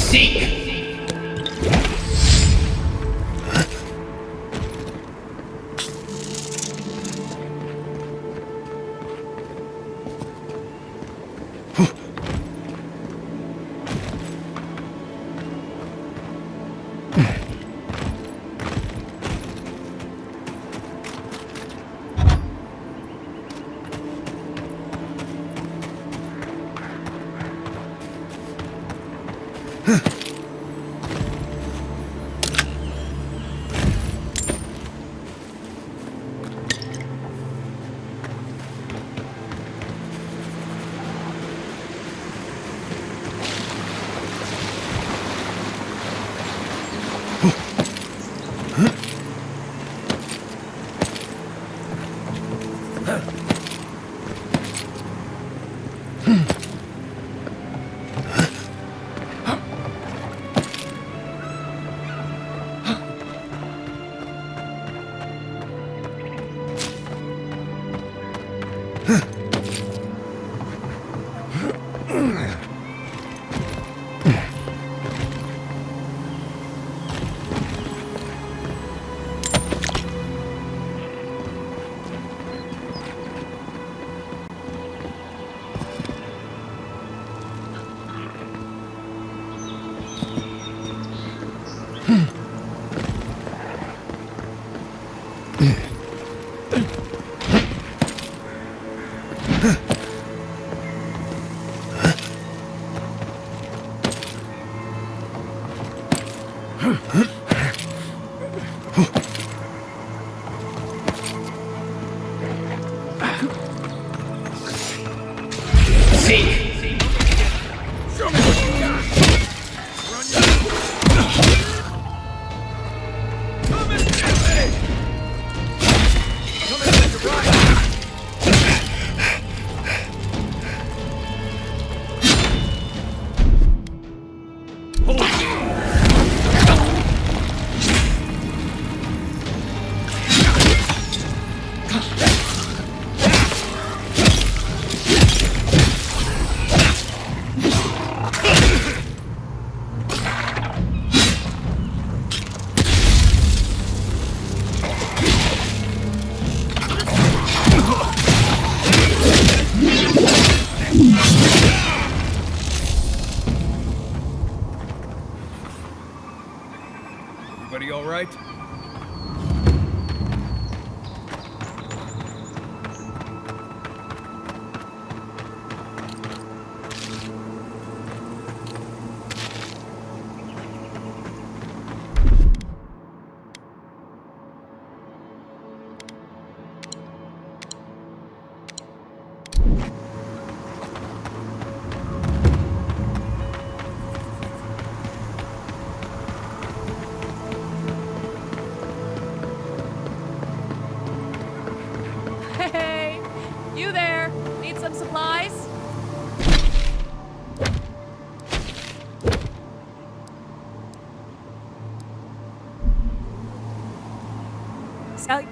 Seek! Everybody all right? Hey, you there? Need some supplies? Sally.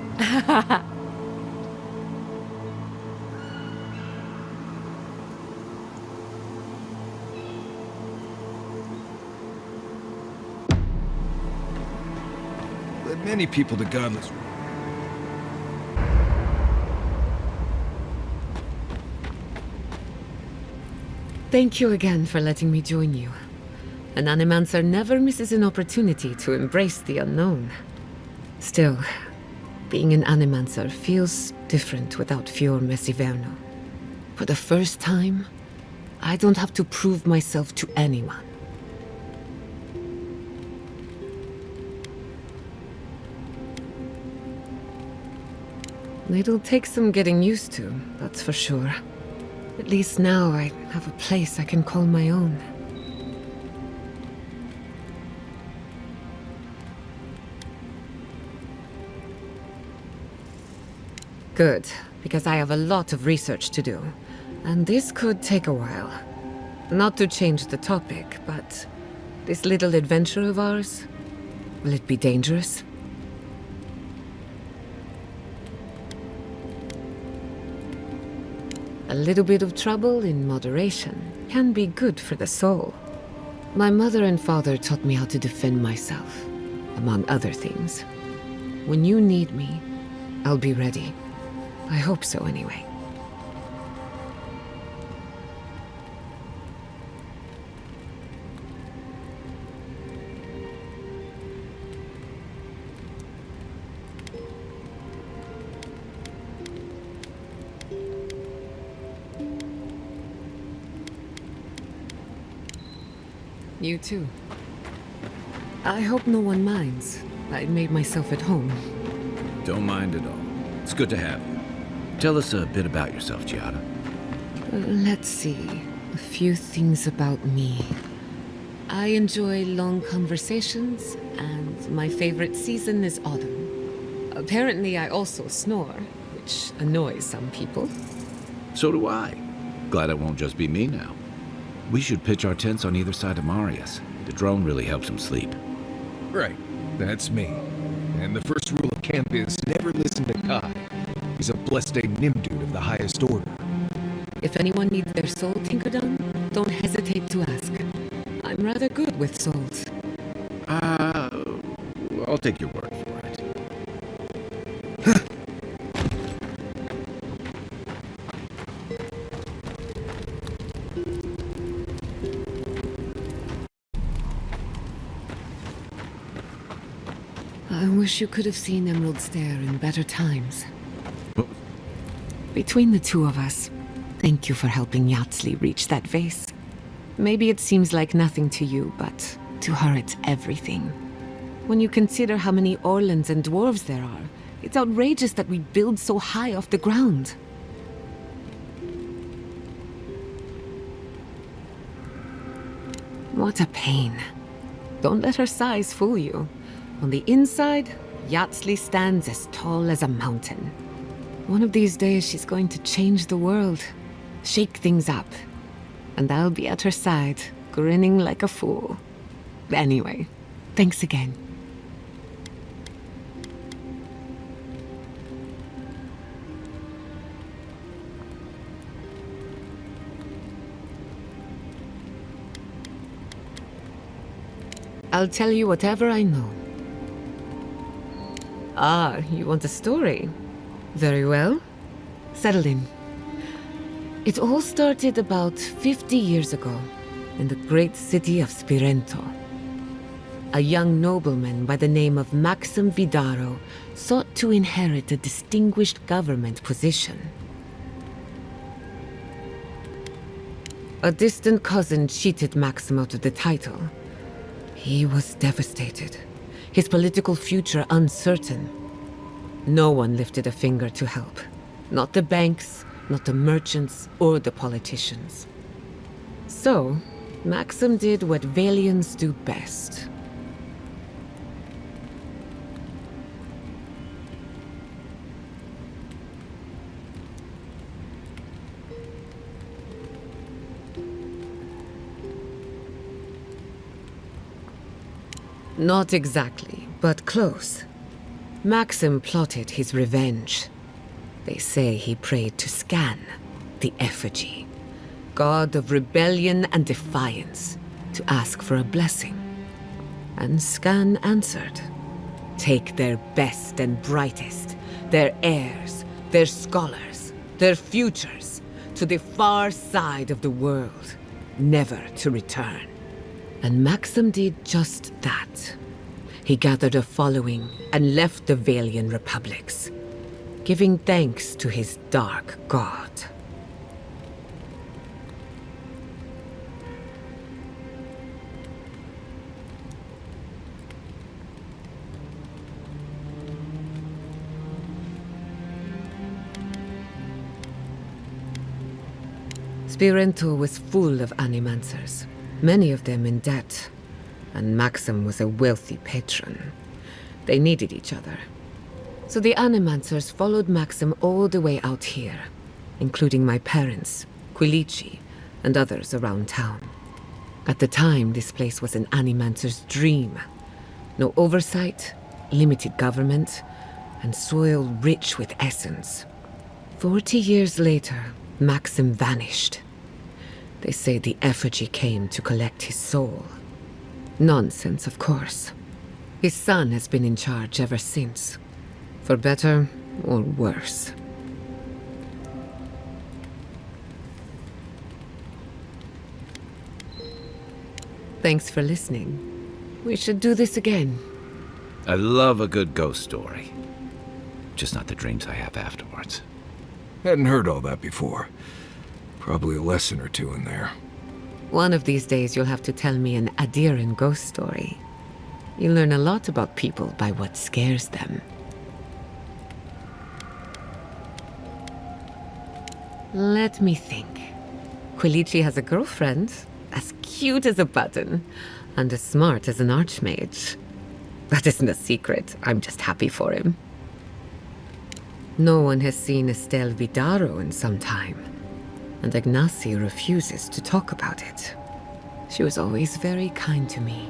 Led many people to godless. Thank you again for letting me join you. An Animancer never misses an opportunity to embrace the unknown. Still, being an Animancer feels different without Fior Messiverno. For the first time, I don't have to prove myself to anyone. It'll take some getting used to, that's for sure. At least now I have a place I can call my own. Good, because I have a lot of research to do, and this could take a while. Not to change the topic, but this little adventure of ours, will it be dangerous? A little bit of trouble in moderation can be good for the soul. My mother and father taught me how to defend myself, among other things. When you need me, I'll be ready. I hope so, anyway. You too. I hope no one minds. I made myself at home. Don't mind at all. It's good to have you. Tell us a bit about yourself, Giada. Let's see. A few things about me. I enjoy long conversations, and my favorite season is autumn. Apparently, I also snore, which annoys some people. So do I. Glad it won't just be me now. We should pitch our tents on either side of Marius. The drone really helps him sleep. Right, that's me. And the first rule of camp is never listen to Kai. He's a blessed Nimdude of the highest order. If anyone needs their soul tinkered on, don't hesitate to ask. I'm rather good with souls. I'll take your word for it. I wish you could have seen Emerald Stair in better times. What? Between the two of us, thank you for helping Yatsley reach that vase. Maybe it seems like nothing to you, but to her it's everything. When you consider how many Orlans and dwarves there are, it's outrageous that we build so high off the ground. What a pain. Don't let her size fool you. On the inside, Yatsley stands as tall as a mountain. One of these days she's going to change the world, shake things up. And I'll be at her side, grinning like a fool. Anyway, thanks again. I'll tell you whatever I know. Ah, you want a story? Very well. Settle in. It all started about 50 years ago, in the great city of Spirento. A young nobleman by the name of Maxim Vidaro sought to inherit a distinguished government position. A distant cousin cheated Maxim out of the title. He was devastated, his political future uncertain. No one lifted a finger to help. Not the banks, not the merchants, or the politicians. So, Maxim did what Valians do best. Not exactly, but close. Maxim plotted his revenge. They say he prayed to Scan, the effigy, god of rebellion and defiance, to ask for a blessing. And Scan answered. Take their best and brightest, their heirs, their scholars, their futures, to the far side of the world, never to return. And Maxim did just that. He gathered a following and left the Valian republics, giving thanks to his dark god. Spirento was full of animancers, many of them in debt, and Maxim was a wealthy patron. They needed each other. So the animancers followed Maxim all the way out here, including my parents, Quilici, and others around town. At the time, this place was an animancer's dream. No oversight, limited government, and soil rich with essence. 40 years later, Maxim vanished. They say the effigy came to collect his soul. Nonsense, of course. His son has been in charge ever since. For better or worse. Thanks for listening. We should do this again. I love a good ghost story. Just not the dreams I have afterwards. Hadn't heard all that before. Probably a lesson or two in there. One of these days you'll have to tell me an Adiran ghost story. You learn a lot about people by what scares them. Let me think. Quilici has a girlfriend, as cute as a button, and as smart as an archmage. That isn't a secret, I'm just happy for him. No one has seen Estelle Vidaro in some time, and Ignacy refuses to talk about it. She was always very kind to me.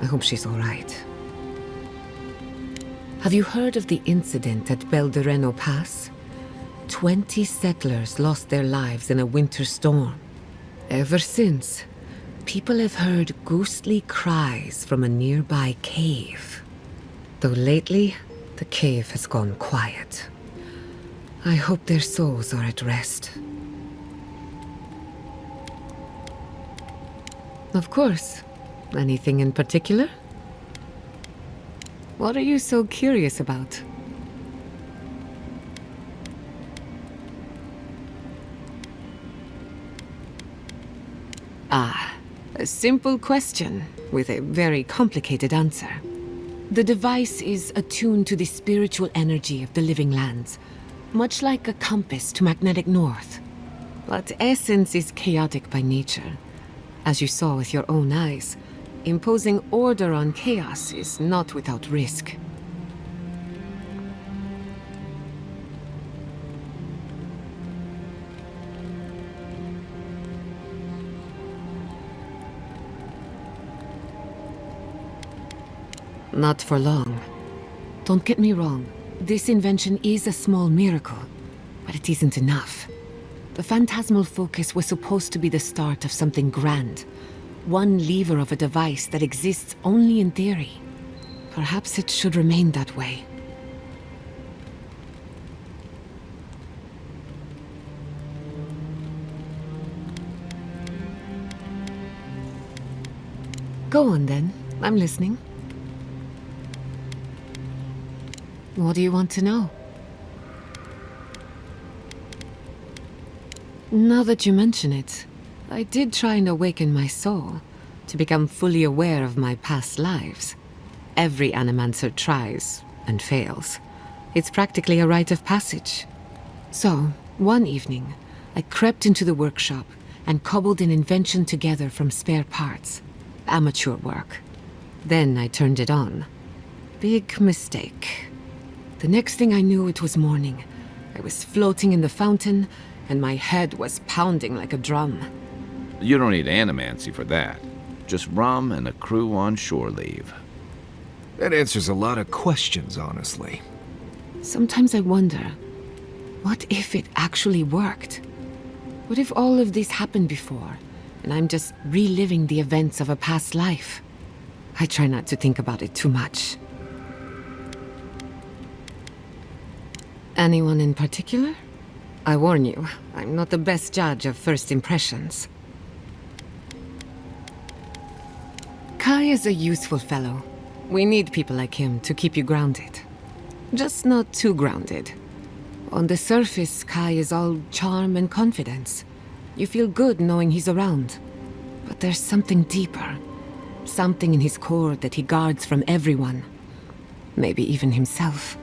I hope she's all right. Have you heard of the incident at Beldereno Pass? 20 settlers lost their lives in a winter storm. Ever since, people have heard ghostly cries from a nearby cave. Though lately, the cave has gone quiet. I hope their souls are at rest. Of course. Anything in particular? What are you so curious about? A simple question with a very complicated answer. The device is attuned to the spiritual energy of the living lands, much like a compass to magnetic north. But essence is chaotic by nature. As you saw with your own eyes, imposing order on chaos is not without risk. Not for long. Don't get me wrong, this invention is a small miracle, but it isn't enough. The phantasmal focus was supposed to be the start of something grand. One lever of a device that exists only in theory. Perhaps it should remain that way. Go on then, I'm listening. What do you want to know? Now that you mention it, I did try and awaken my soul, to become fully aware of my past lives. Every animancer tries, and fails. It's practically a rite of passage. So, one evening, I crept into the workshop and cobbled an invention together from spare parts. Amateur work. Then I turned it on. Big mistake. The next thing I knew, it was morning. I was floating in the fountain, and my head was pounding like a drum. You don't need animancy for that. Just rum and a crew on shore leave. That answers a lot of questions, honestly. Sometimes I wonder, what if it actually worked? What if all of this happened before, and I'm just reliving the events of a past life? I try not to think about it too much. Anyone in particular? I warn you, I'm not the best judge of first impressions. Kai is a useful fellow. We need people like him to keep you grounded. Just not too grounded. On the surface, Kai is all charm and confidence. You feel good knowing he's around. But there's something deeper. Something in his core that he guards from everyone. Maybe even himself.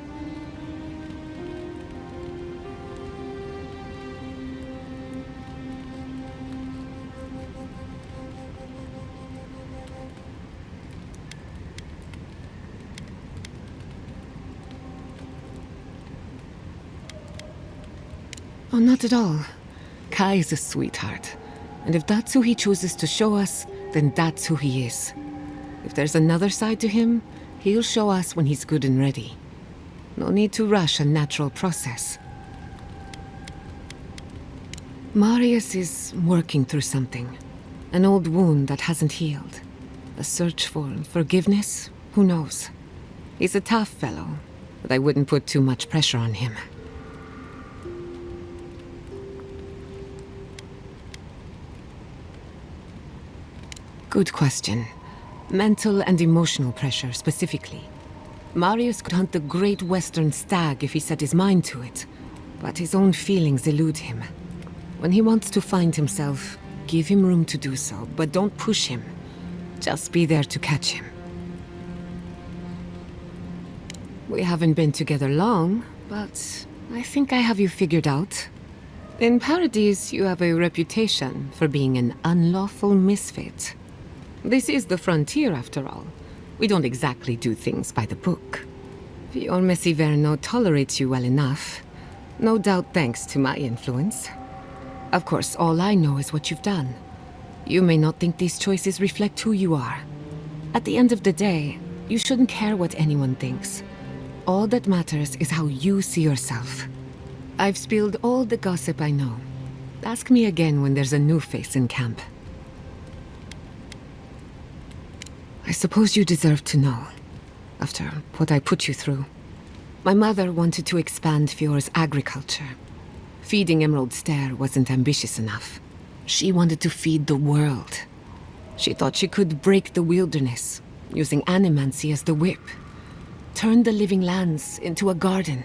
Oh, not at all. Kai is a sweetheart. And if that's who he chooses to show us, then that's who he is. If there's another side to him, he'll show us when he's good and ready. No need to rush a natural process. Marius is working through something. An old wound that hasn't healed. A search for forgiveness? Who knows? He's a tough fellow, but I wouldn't put too much pressure on him. Good question. Mental and emotional pressure, specifically. Marius could hunt the great western stag if he set his mind to it, but his own feelings elude him. When he wants to find himself, give him room to do so, but don't push him. Just be there to catch him. We haven't been together long, but I think I have you figured out. In Paradise, you have a reputation for being an unlawful misfit. This is the frontier, after all. We don't exactly do things by the book. Your Messiverno tolerates you well enough. No doubt thanks to my influence. Of course, all I know is what you've done. You may not think these choices reflect who you are. At the end of the day, you shouldn't care what anyone thinks. All that matters is how you see yourself. I've spilled all the gossip I know. Ask me again when there's a new face in camp. I suppose you deserve to know, after what I put you through. My mother wanted to expand Fiore's agriculture. Feeding Emerald Stair wasn't ambitious enough. She wanted to feed the world. She thought she could break the wilderness, using animancy as the whip. Turn the living lands into a garden.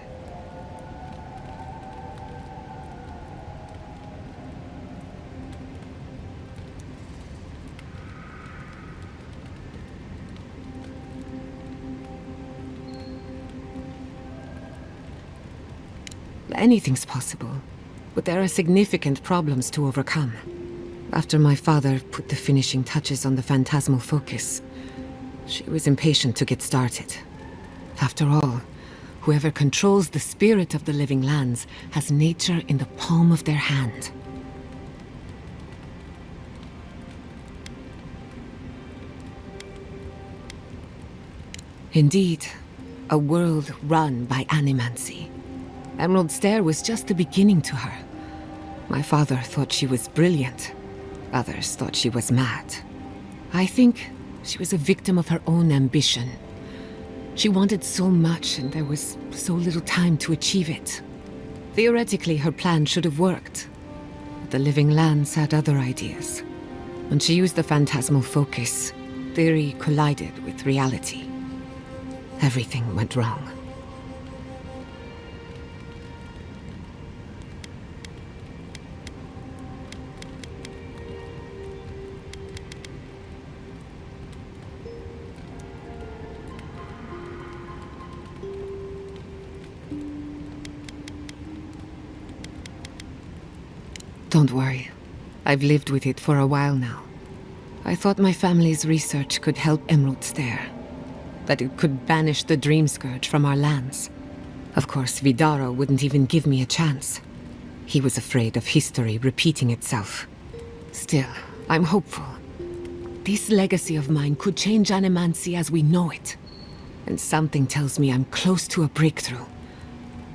Anything's possible, but there are significant problems to overcome. After my father put the finishing touches on the phantasmal focus, she was impatient to get started. After all, whoever controls the spirit of the living lands has nature in the palm of their hand. Indeed, a world run by animancy. Emerald Stair was just the beginning to her. My father thought she was brilliant. Others thought she was mad. I think she was a victim of her own ambition. She wanted so much, and there was so little time to achieve it. Theoretically, her plan should have worked. But the living lands had other ideas. When she used the phantasmal focus, theory collided with reality. Everything went wrong. Don't worry. I've lived with it for a while now. I thought my family's research could help Emerald Stair. That it could banish the Dream Scourge from our lands. Of course, Vidaro wouldn't even give me a chance. He was afraid of history repeating itself. Still, I'm hopeful. This legacy of mine could change animancy as we know it. And something tells me I'm close to a breakthrough.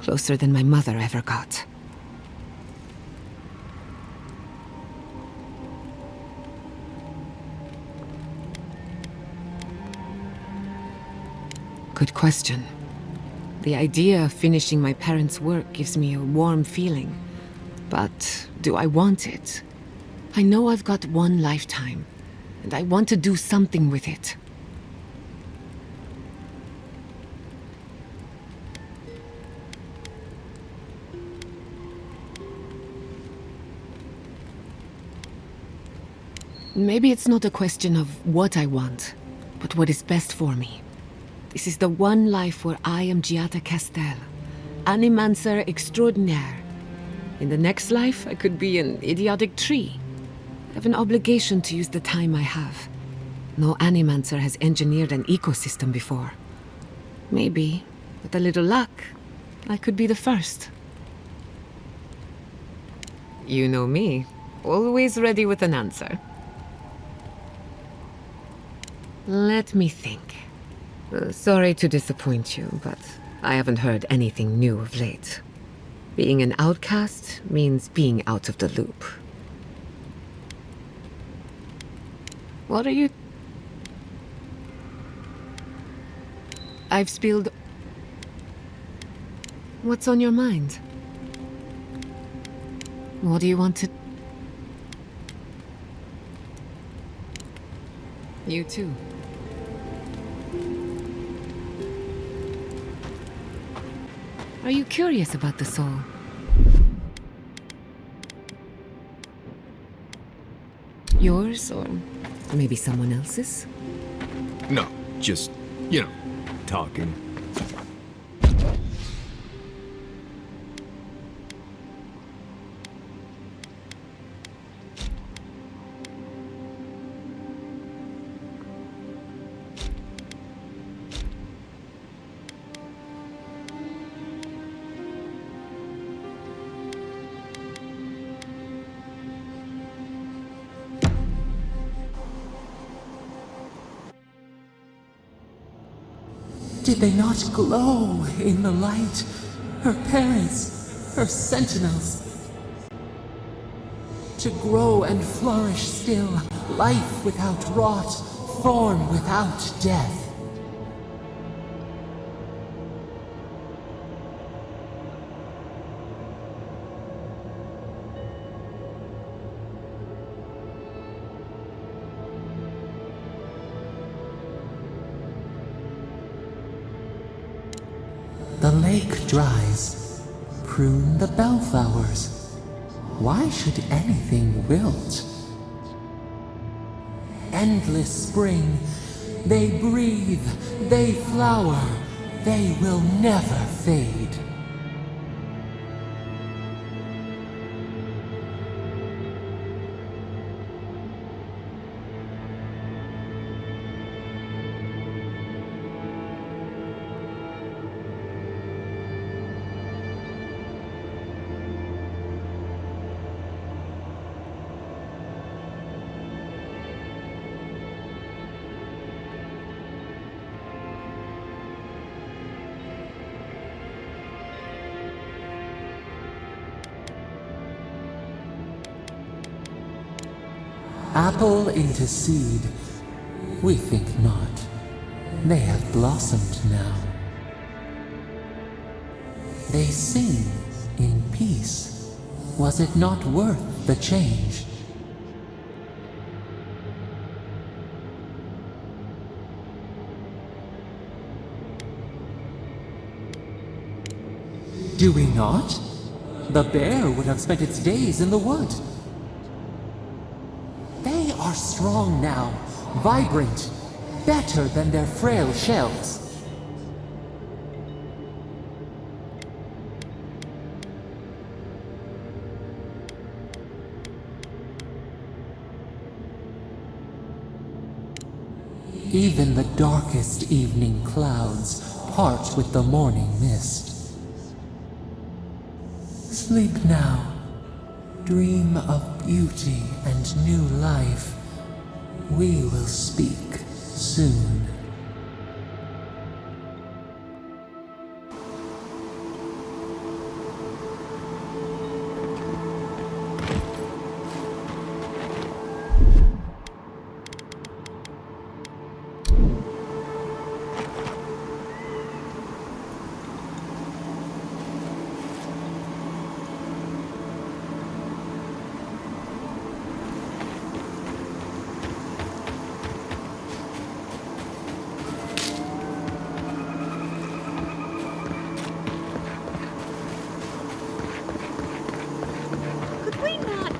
Closer than my mother ever got. Good question. The idea of finishing my parents' work gives me a warm feeling. But do I want it? I know I've got one lifetime, and I want to do something with it. Maybe it's not a question of what I want, but what is best for me. This is the one life where I am Giada Castel, Animancer extraordinaire. In the next life, I could be an idiotic tree. I have an obligation to use the time I have. No Animancer has engineered an ecosystem before. Maybe, with a little luck, I could be the first. You know me. Always ready with an answer. Let me think. Sorry to disappoint you, but I haven't heard anything new of late. Being an outcast means being out of the loop. What are you... I've spilled... What's on your mind? What do you want to... You too. Are you curious about the soul? Yours, or maybe someone else's? No, just, talking. Did they not glow in the light? Her parents, her sentinels. To grow and flourish still, life without rot, form without death. The lake dries. Prune the bellflowers. Why should anything wilt? Endless spring. They breathe. They flower. They will never fade. Apple into seed. We think not. They have blossomed now. They sing in peace. Was it not worth the change? Do we not? The bear would have spent its days in the wood. They are strong now, vibrant, better than their frail shells. Even the darkest evening clouds part with the morning mist. Sleep now. Dream of beauty and new life. We will speak soon.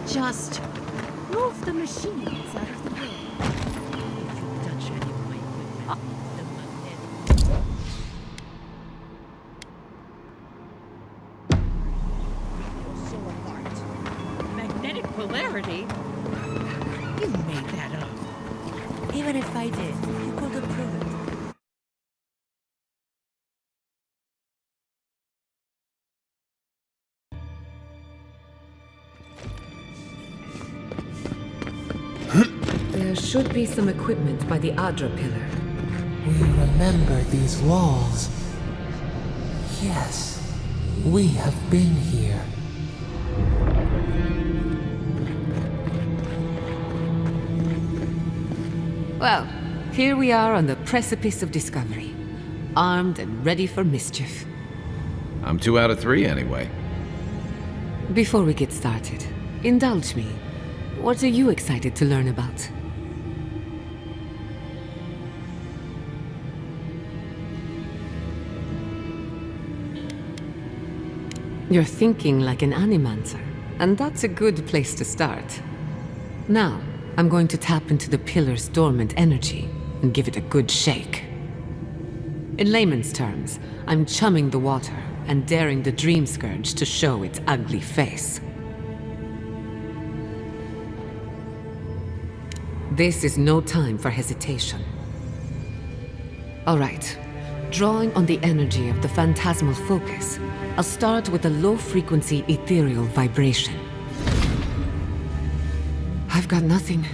Just move the machines out of the way. If you touch any point with me, you're so apart. Magnetic polarity? You made that up. Even if I did, you couldn't prove it. There should be some equipment by the Adra pillar. We remember these walls. Yes, we have been here. Well, here we are on the precipice of discovery. Armed and ready for mischief. I'm 2 out of 3 anyway. Before we get started, indulge me. What are you excited to learn about? You're thinking like an animancer, and that's a good place to start. Now, I'm going to tap into the pillar's dormant energy and give it a good shake. In layman's terms, I'm chumming the water and daring the Dream Scourge to show its ugly face. This is no time for hesitation. All right. Drawing on the energy of the phantasmal focus, I'll start with a low-frequency ethereal vibration. I've got nothing.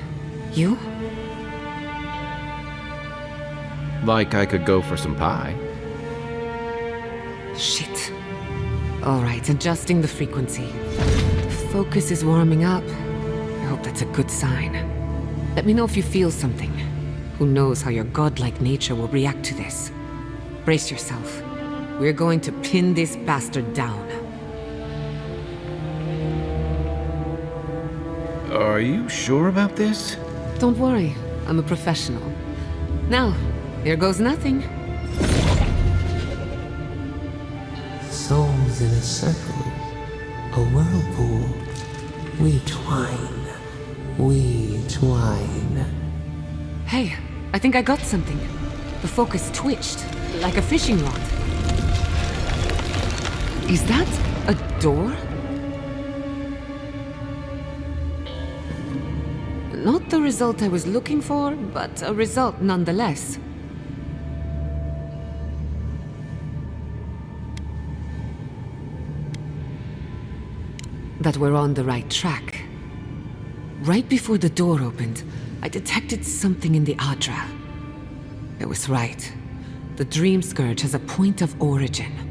You? Like I could go for some pie. Shit. All right, adjusting the frequency. The focus is warming up. I hope that's a good sign. Let me know if you feel something. Who knows how your godlike nature will react to this. Brace yourself. We're going to pin this bastard down. Are you sure about this? Don't worry, I'm a professional. Now, here goes nothing. Souls in a circle, a whirlpool. We twine, we twine. Hey, I think I got something. The focus twitched, like a fishing rod. Is that a door? Not the result I was looking for, but a result nonetheless. That we're on the right track. Right before the door opened, I detected something in the Adra. I was right. The Dream Scourge has a point of origin.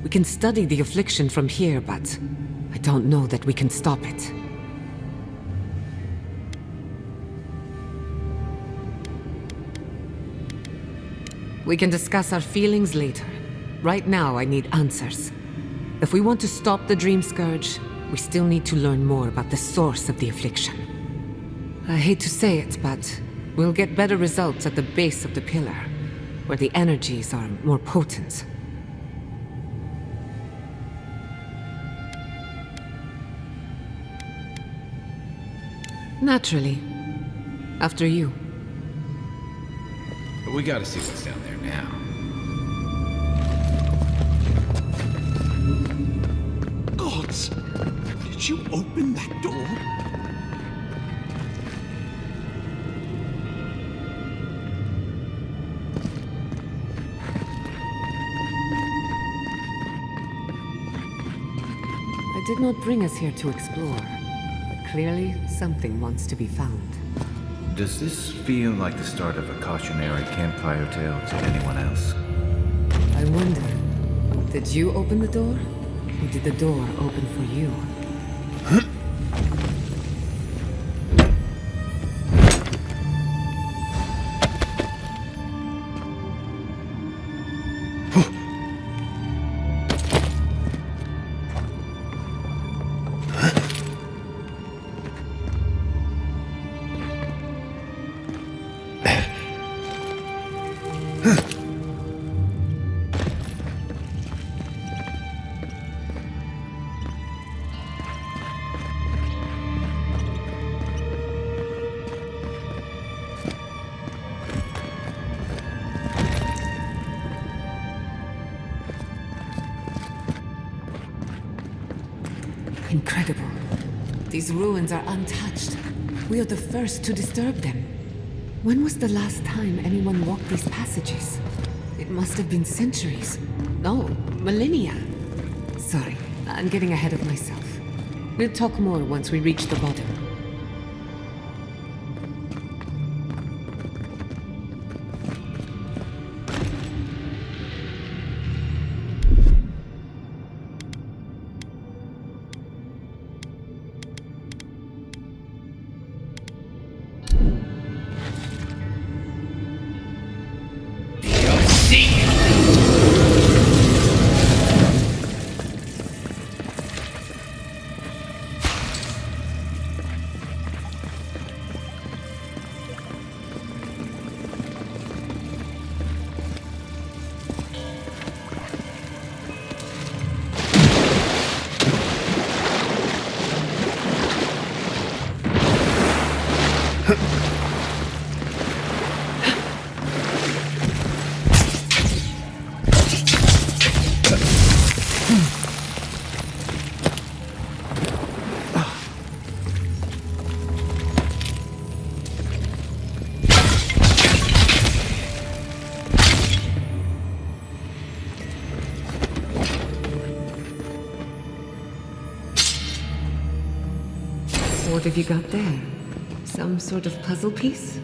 We can study the affliction from here, but I don't know that we can stop it. We can discuss our feelings later. Right now, I need answers. If we want to stop the Dream Scourge, we still need to learn more about the source of the affliction. I hate to say it, but we'll get better results at the base of the pillar, where the energies are more potent. Naturally. After you. We gotta see what's down there now. Gods! Did you open that door? I did not bring us here to explore, but clearly something wants to be found. Does this feel like the start of a cautionary campfire tale to anyone else? I wonder, did you open the door? Or did the door open for you? Incredible. These ruins are untouched. We are the first to disturb them. When was the last time anyone walked these passages? It must have been centuries. No, millennia. Sorry, I'm getting ahead of myself. We'll talk more once we reach the bottom. What have you got there? Some sort of puzzle piece?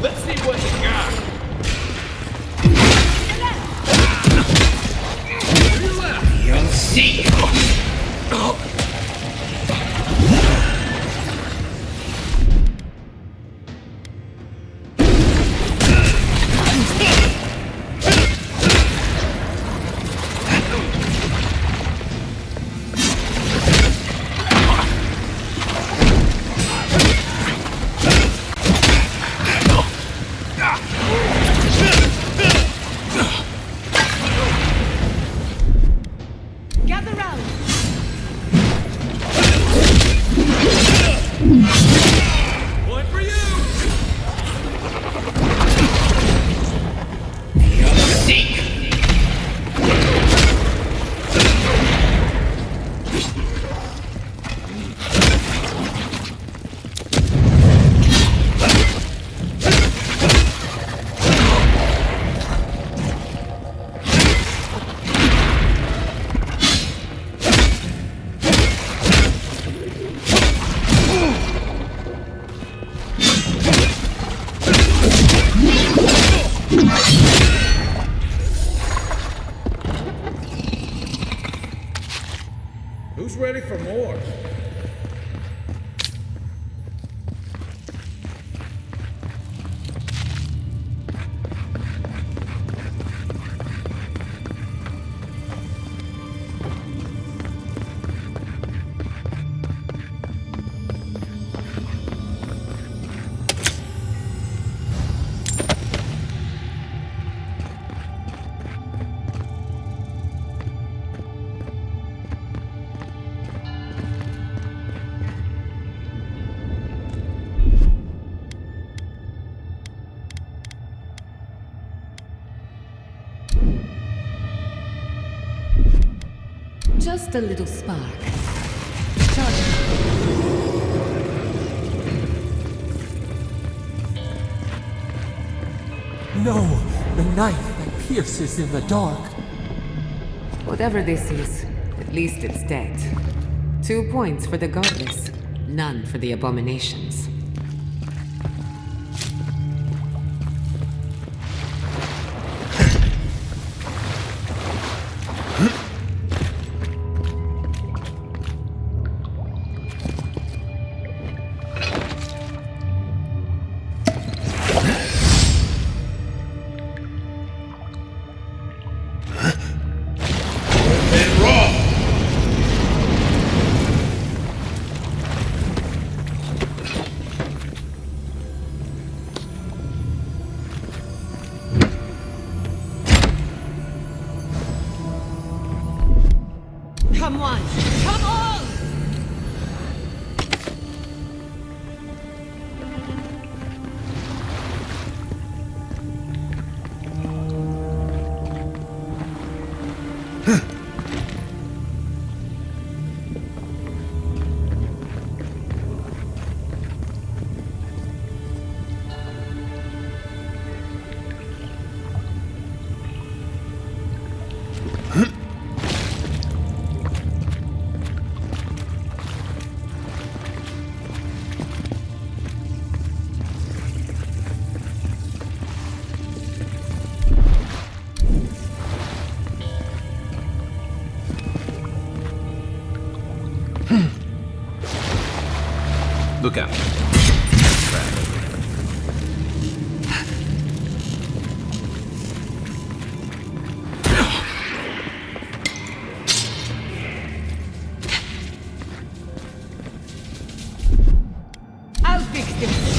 Let's see what you got. You'll see. Who's ready for more? Just a little spark. No, the knife that pierces in the dark. Whatever this is, at least it's dead. 2 points for the godless, none for the abominations. Look out. I'll fix this.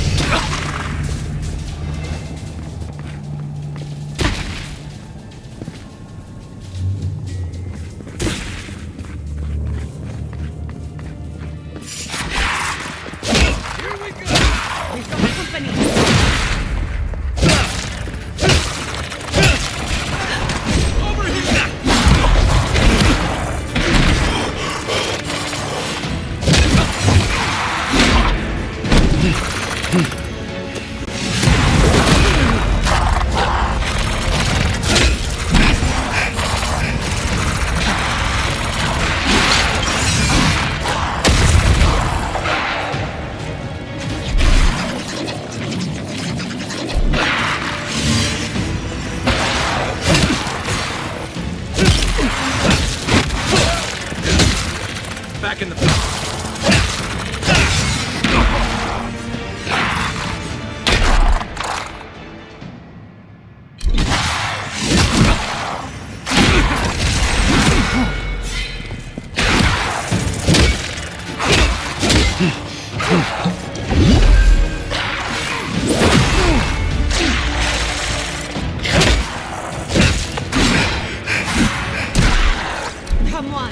Back in the fight. Come on.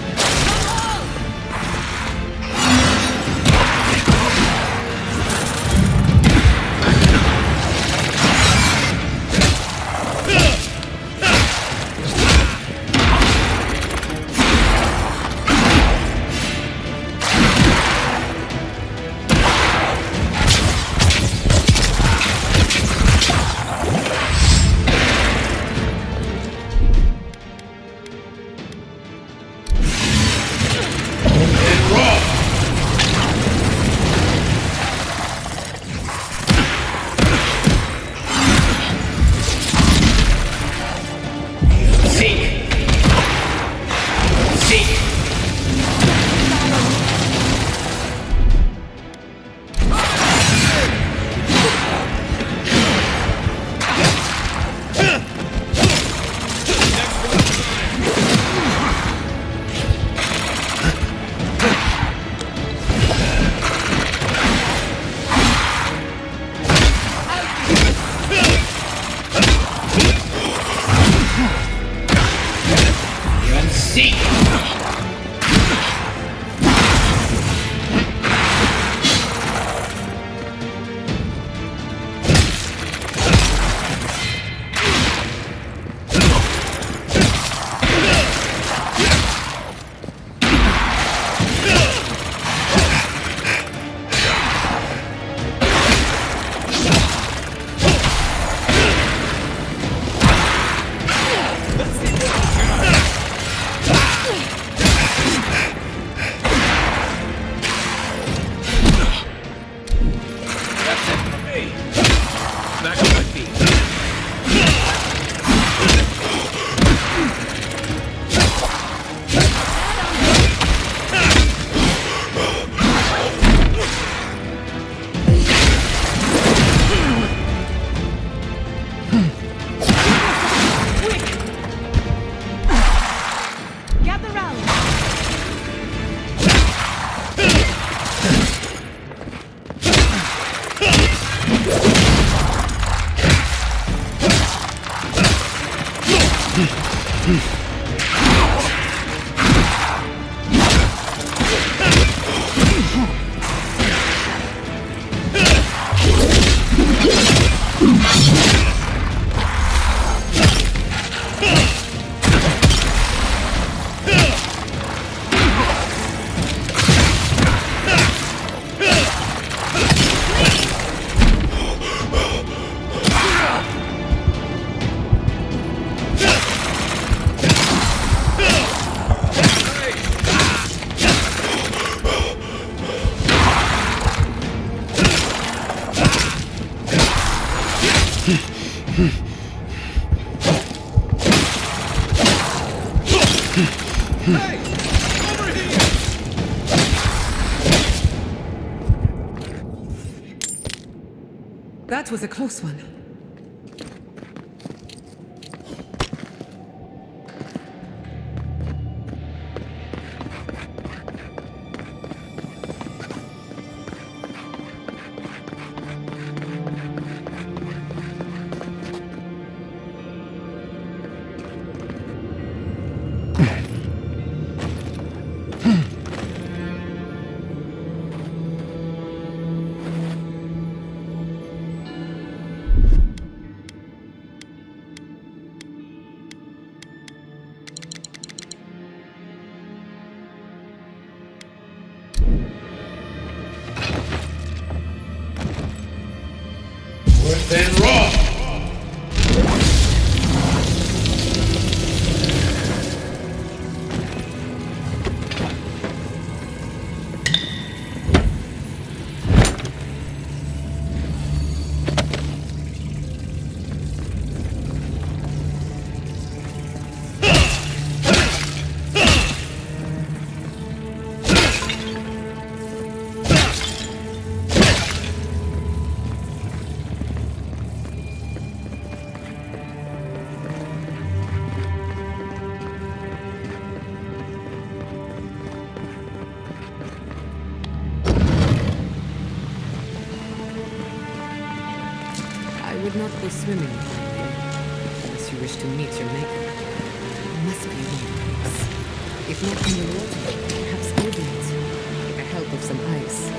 That was a close one. Then raw. I would not go swimming unless you wish to meet your maker. There must be one place. If not underwater, perhaps over it, with the help of some ice.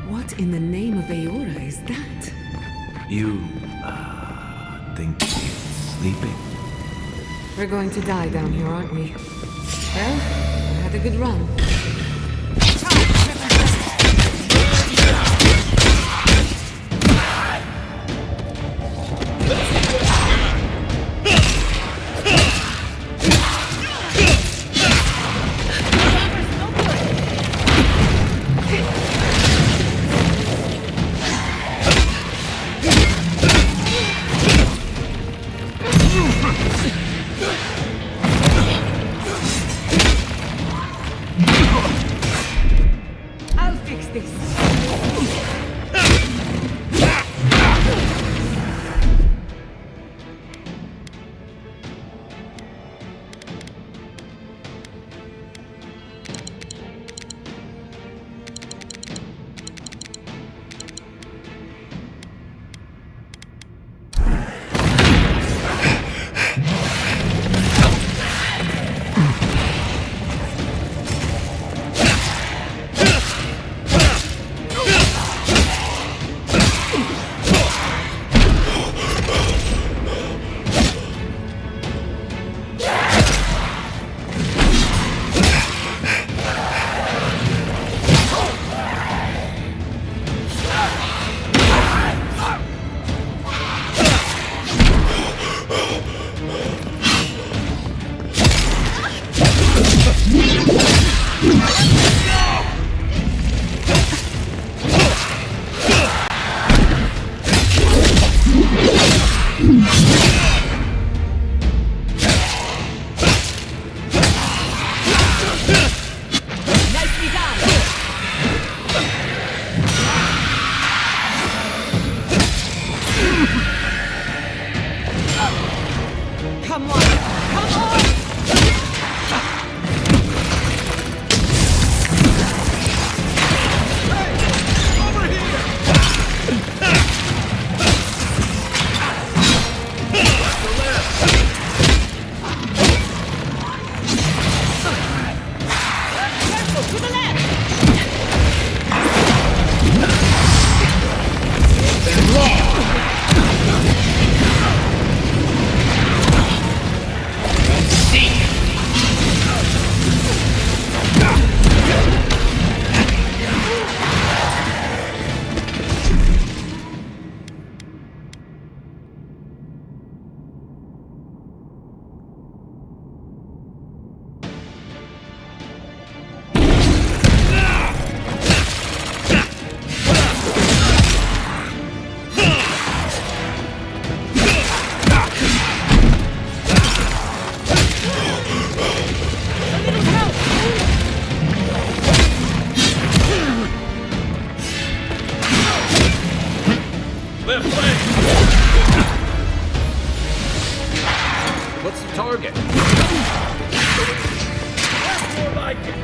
What in the name of Aora is that? You, think he's sleeping? We're going to die down here, aren't we? Well, I had a good run. I'll fix this. target. That's more like it.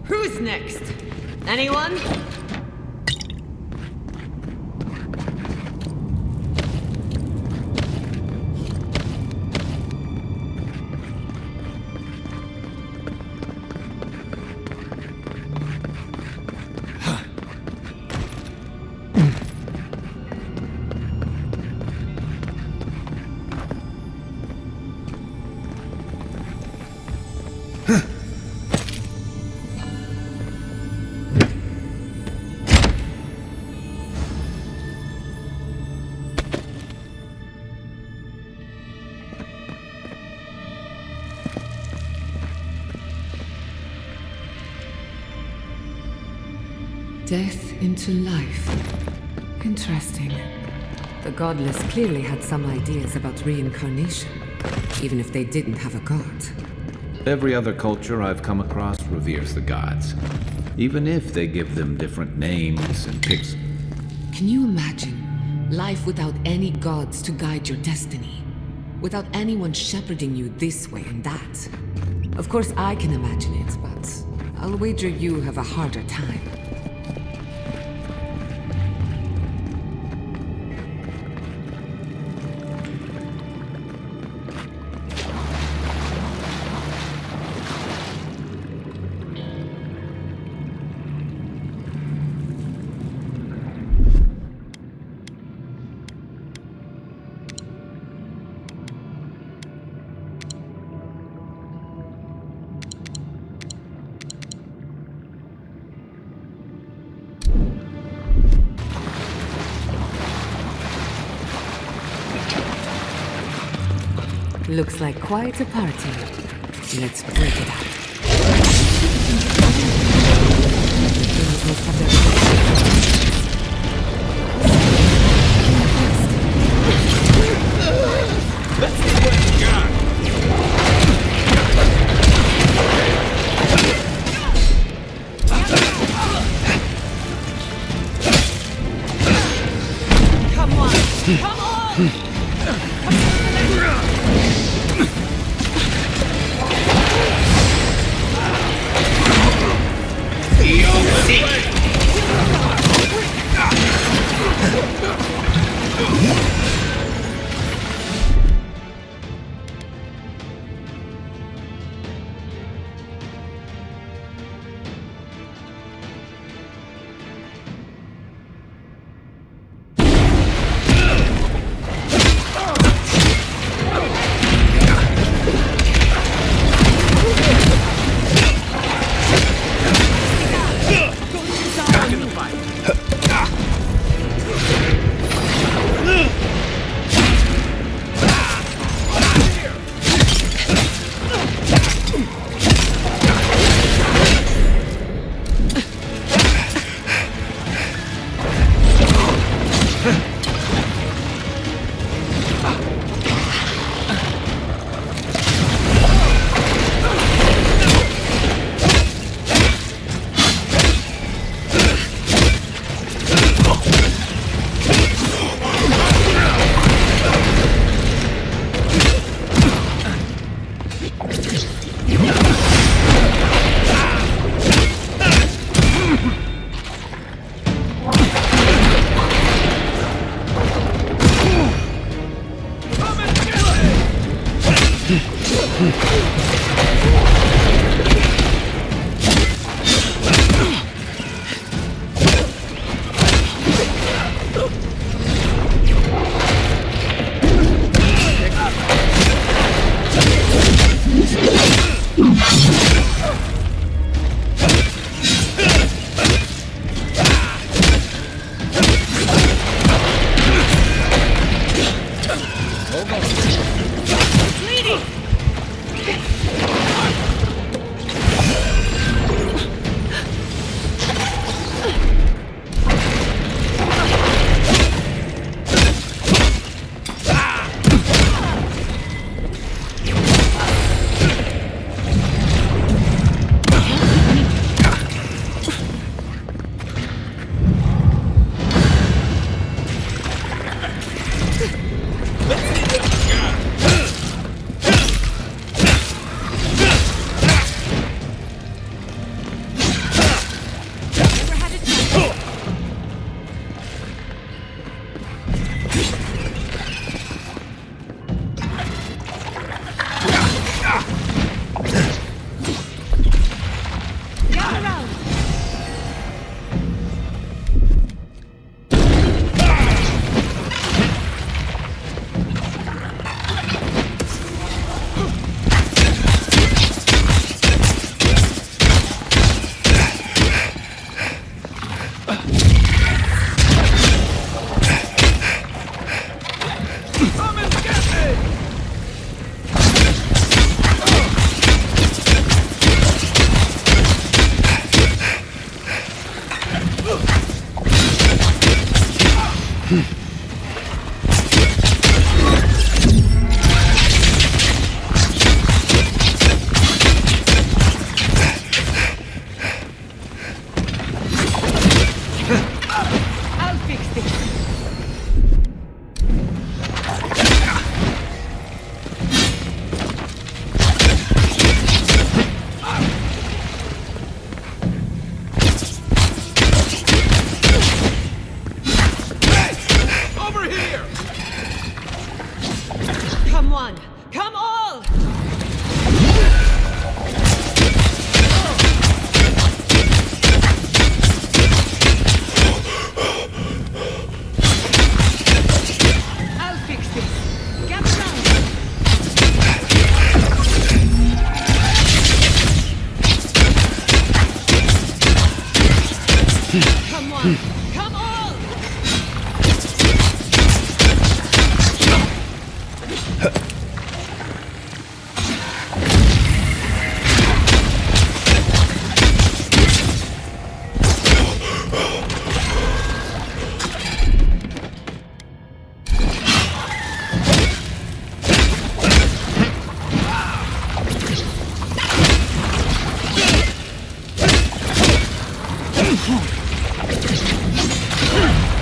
Who's next? Anyone? Death into life. Interesting. The godless clearly had some ideas about reincarnation, even if they didn't have a god. Every other culture I've come across reveres the gods, even if they give them different names and picks. Can you imagine life without any gods to guide your destiny? Without anyone shepherding you this way and that? Of course I can imagine it, but I'll wager you have a harder time. Looks like quite a party. Let's break it up. Things must have their Come on! Come on!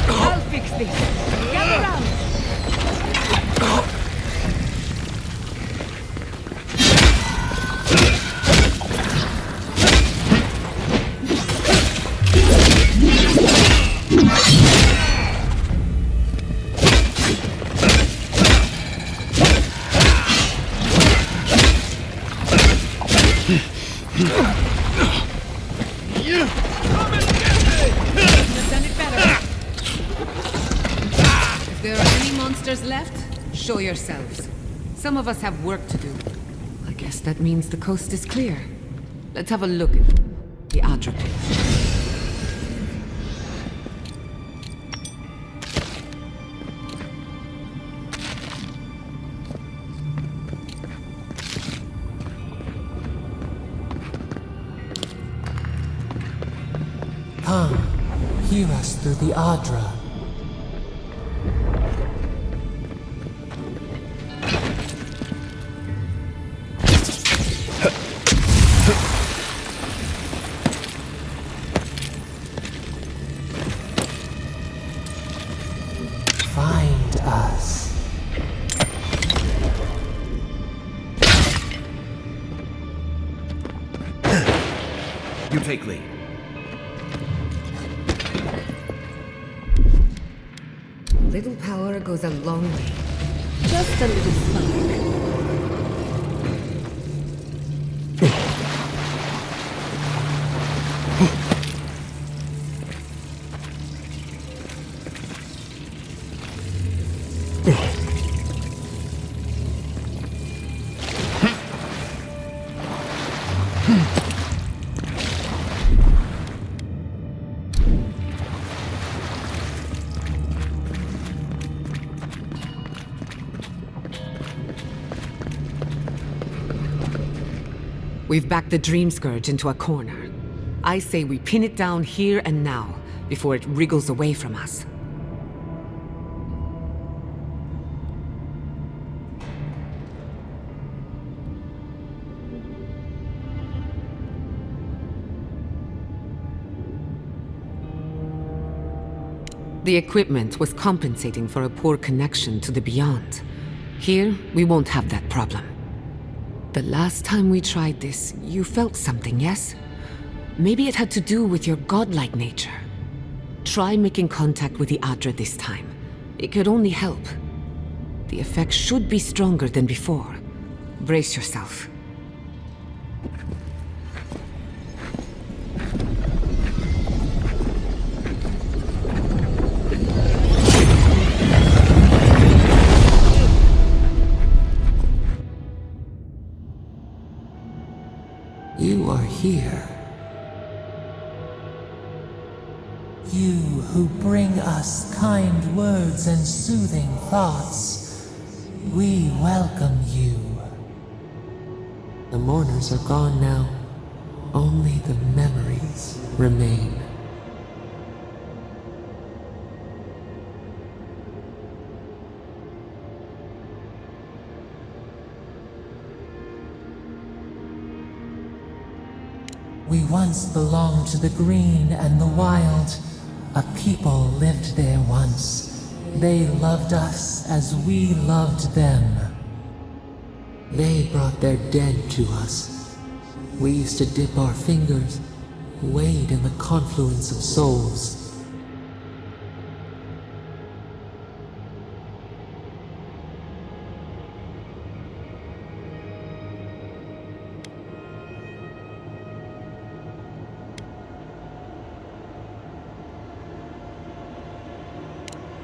I'll fix this. Gather round. Left, show yourselves. Some of us have work to do. I guess that means the coast is clear. Let's have a look at the Adra pit. Come, hear us through the Adra. You take lead. Little power goes a long way. Just a little spark. We've backed the Dream Scourge into a corner. I say we pin it down here and now, before it wriggles away from us. The equipment was compensating for a poor connection to the Beyond. Here, we won't have that problem. The last time we tried this, you felt something, yes? Maybe it had to do with your godlike nature. Try making contact with the Adra this time. It could only help. The effect should be stronger than before. Brace yourself. You are here. You who bring us kind words and soothing thoughts, we welcome you. The mourners are gone now. Only the memories remain. We once belonged to the green and the wild. A people lived there once. They loved us as we loved them. They brought their dead to us. We used to dip our fingers, wade in the confluence of souls.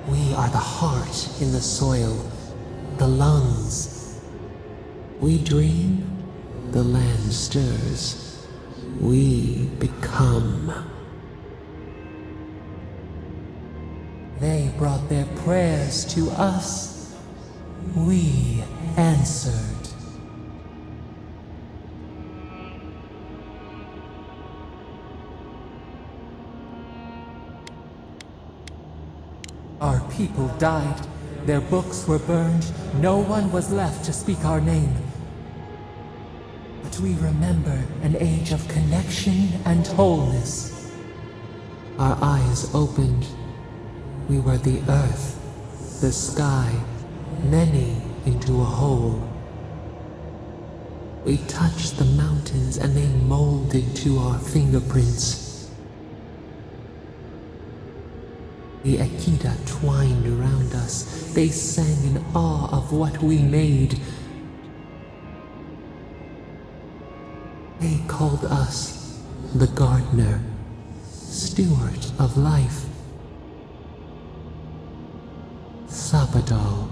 We are the heart in the soil, the lungs. We dream, the land stirs. We become. They brought their prayers to us. We answered. Our people died. Their books were burned. No one was left to speak our name. But we remember an age of connection and wholeness. Our eyes opened. We were the earth, the sky, many into a whole. We touched the mountains and they molded to our fingerprints. The Akita twined around us. They sang in awe of what we made. They called us the gardener, steward of life. Sapadal.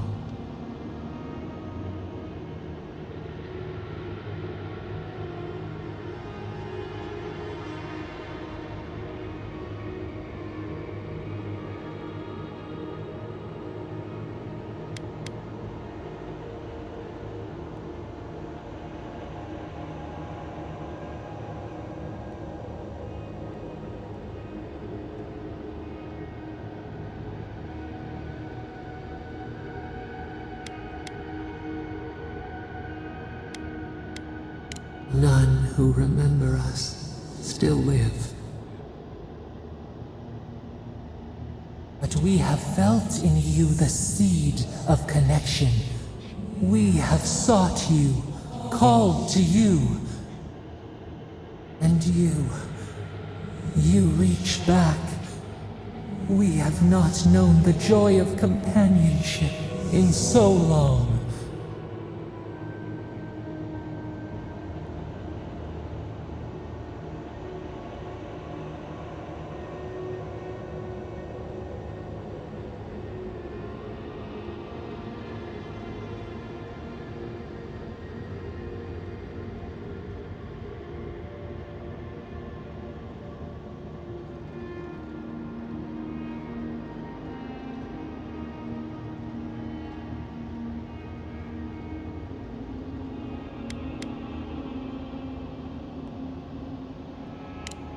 None who remember us still live. But we have felt in you the seed of connection. We have sought you, called to you. And you reach back. We have not known the joy of companionship in so long.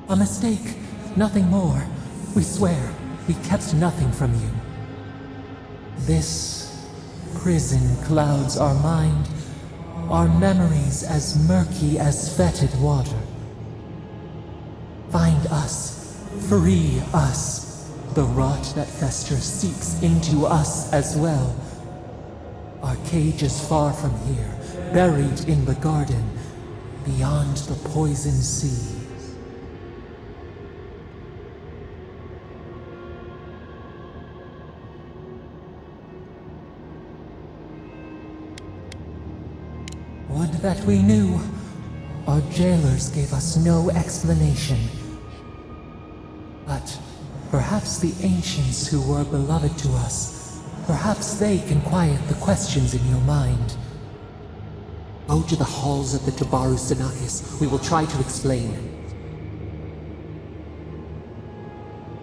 A mistake, nothing more. We swear, we kept nothing from you. This prison clouds our mind, our memories as murky as fetid water. Find us, free us. The rot that festers seeps into us as well. Our cage is far from here, buried in the garden, beyond the poison sea. Would that we knew. Our jailers gave us no explanation. But perhaps the ancients who were beloved to us, perhaps they can quiet the questions in your mind. Go to the halls of the Tabaru Sinakis. We will try to explain.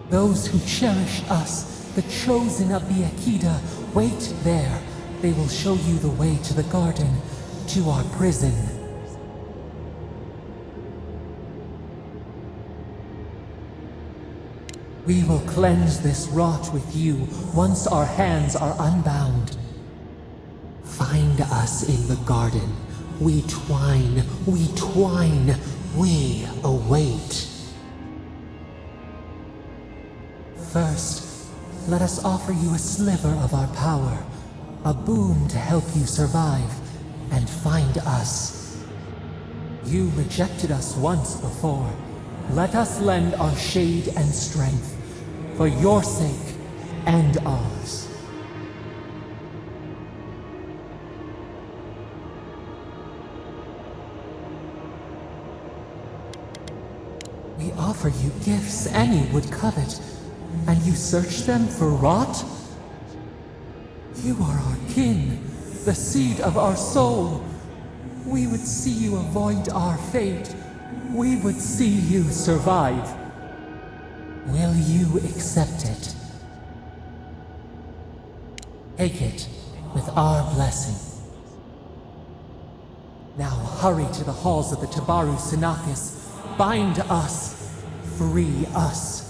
Those who cherish us, the chosen of the Akita, wait there. They will show you the way to the garden. To our prison. We will cleanse this rot with you once our hands are unbound. Find us in the garden. We twine, we await. First, let us offer you a sliver of our power, a boon to help you survive. And find us. You rejected us once before. Let us lend our shade and strength, for your sake and ours. We offer you gifts any would covet, and you search them for rot? You are our kin. The seed of our soul. We would see you avoid our fate. We would see you survive. Will you accept it? Take it with our blessing. Now hurry to the halls of the Tabaru Sinakis. Bind us. Free us.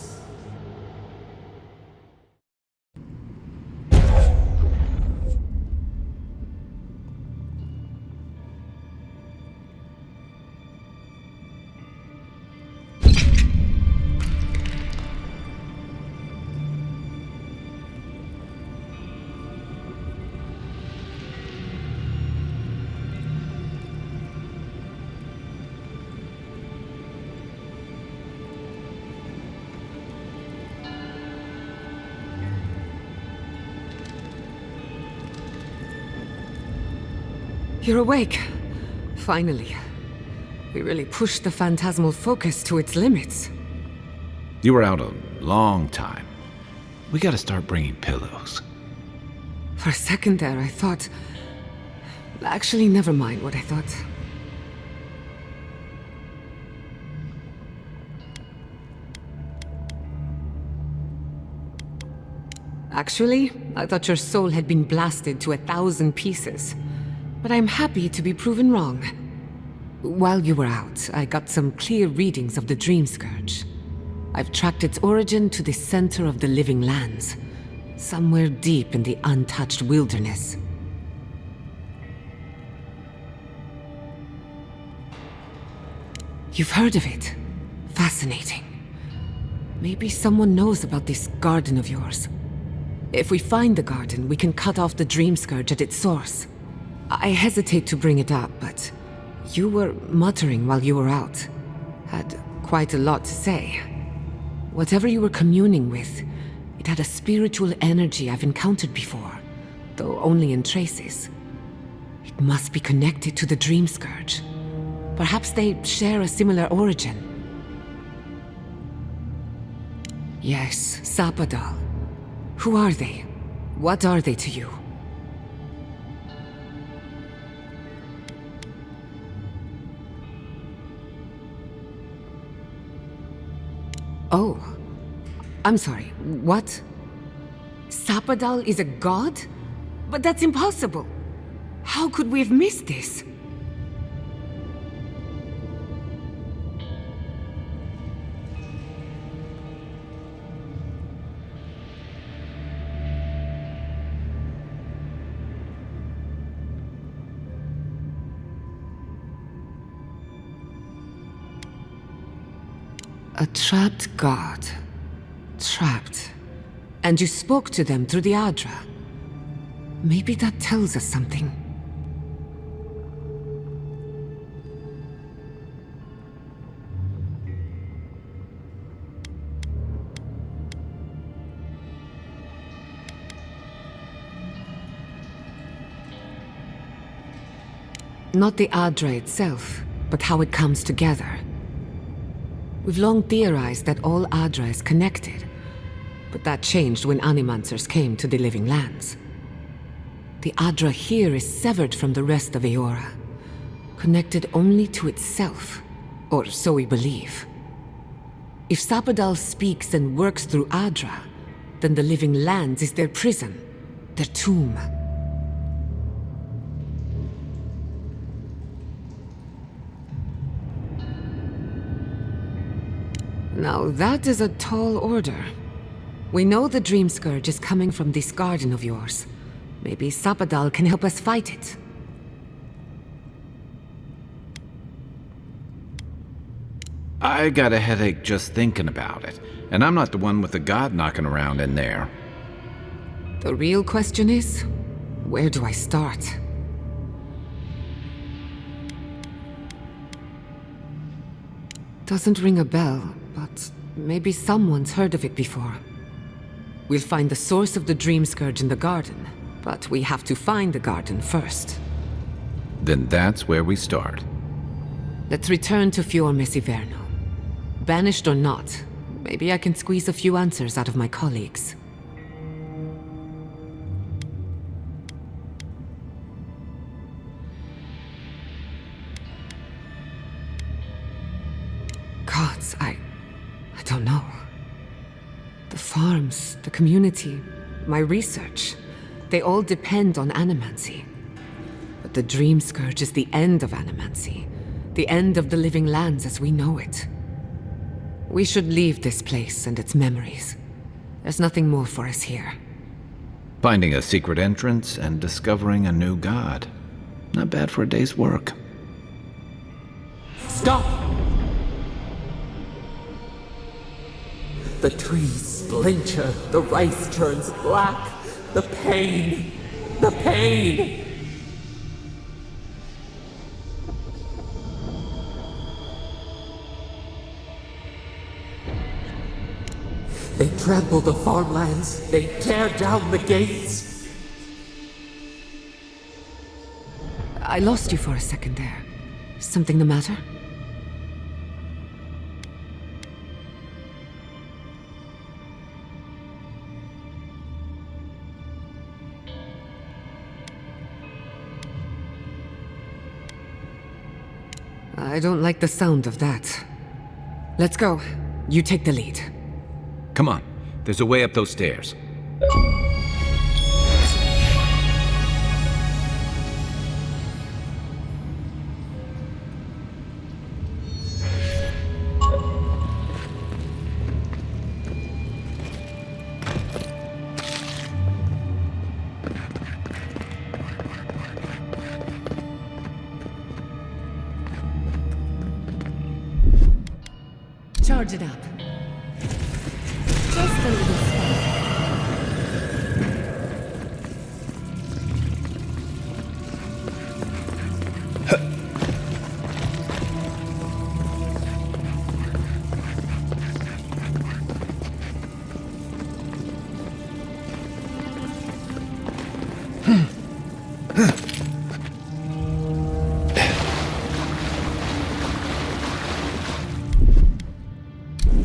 You're awake. Finally. We really pushed the phantasmal focus to its limits. You were out a long time. We gotta start bringing pillows. For a second there, I thought... Actually, never mind what I thought. Actually, I thought your soul had been blasted to 1,000 pieces. But I'm happy to be proven wrong. While you were out, I got some clear readings of the Dream Scourge. I've tracked its origin to the center of the living lands, somewhere deep in the untouched wilderness. You've heard of it? Fascinating. Maybe someone knows about this garden of yours. If we find the garden, we can cut off the Dream Scourge at its source. I hesitate to bring it up, but you were muttering while you were out. Had quite a lot to say. Whatever you were communing with, it had a spiritual energy I've encountered before, though only in traces. It must be connected to the Dream Scourge. Perhaps they share a similar origin. Yes, Sapadal. Who are they? What are they to you? Oh. I'm sorry, what? Sapadal is a god? But that's impossible! How could we have missed this? A trapped god. Trapped. And you spoke to them through the Adra. Maybe that tells us something. Not the Adra itself, but how it comes together. We've long theorized that all Adra is connected, but that changed when Animancers came to the Living Lands. The Adra here is severed from the rest of Eora, connected only to itself, or so we believe. If Sapadal speaks and works through Adra, then the Living Lands is their prison, their tomb. Now that is a tall order. We know the Dream Scourge is coming from this garden of yours. Maybe Sapadal can help us fight it. I got a headache just thinking about it, and I'm not the one with the god knocking around in there. The real question is, where do I start? Doesn't ring a bell, but maybe someone's heard of it before. We'll find the source of the Dream Scourge in the garden, but we have to find the garden first. Then that's where we start. Let's return to Fior Messiverno. Banished or not, maybe I can squeeze a few answers out of my colleagues. Gods, I don't know. The farms, the community, my research, they all depend on animancy. But the Dream Scourge is the end of animancy, the end of the Living Lands as we know it. We should leave this place and its memories. There's nothing more for us here. Finding a secret entrance and discovering a new god. Not bad for a day's work. Stop! The trees splinter, the rice turns black. The pain! The pain! They trample the farmlands, they tear down the gates. I I lost you for a second there. Something the matter? I don't like the sound of that. Let's go. You take the lead. Come on, there's a way up those stairs. Charge it up. Just a little spark.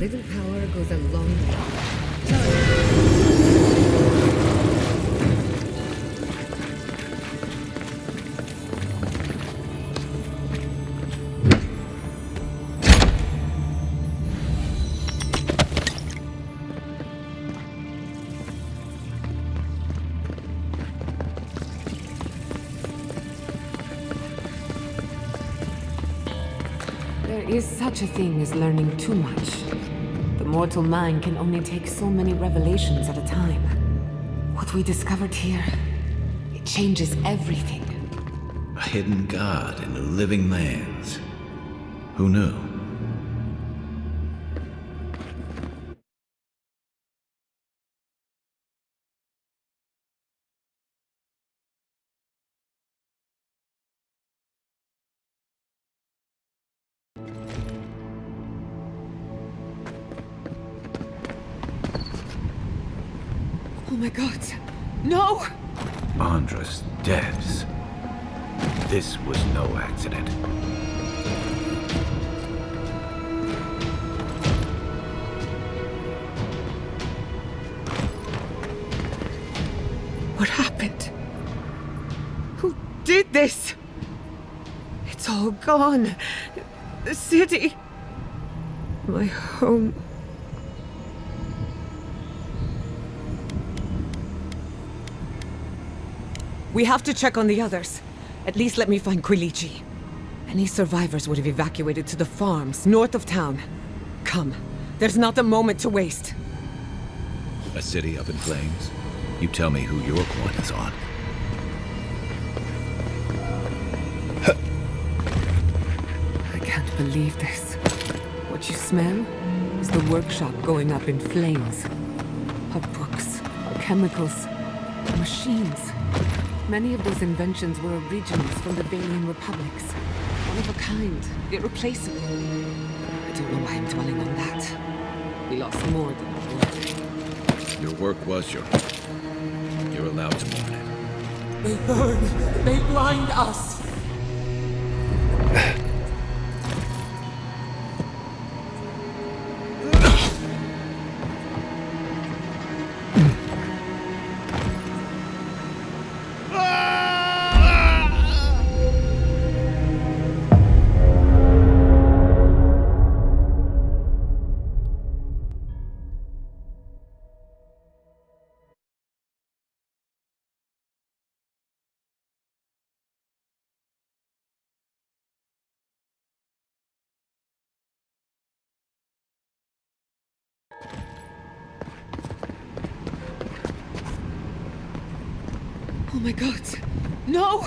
Little power goes a long way. There is such a thing as learning too much. The mortal mind can only take so many revelations at a time. What we discovered here, it changes everything. A hidden god in the living lands. Who knew? Oh my god. No! Andra's deaths. This was no accident. What happened? Who did this? It's all gone. The city. My home. We have to check on the others. At least let me find Quilichi. Any survivors would have evacuated to the farms north of town. Come, there's not a moment to waste. A city up in flames? You tell me who your coin is on. I can't believe this. What you smell is the workshop going up in flames. Our books, our chemicals, our machines. Many of those inventions were originals from the Valian republics. One of a kind, irreplaceable. I don't know why I'm dwelling on that. We lost more than our work. Your work was your work. You're allowed to mourn it. They burn. They blind us. Oh my god. No!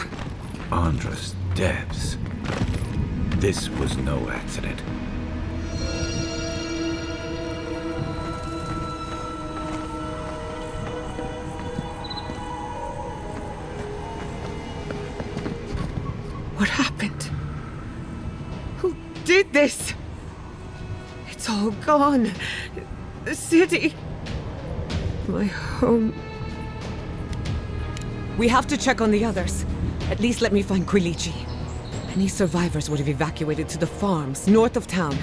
Andra's deaths. This was no accident. What happened? Who did this? It's all gone. The city. My home. We have to check on the others. At least let me find Quilici. Any survivors would have evacuated to the farms north of town.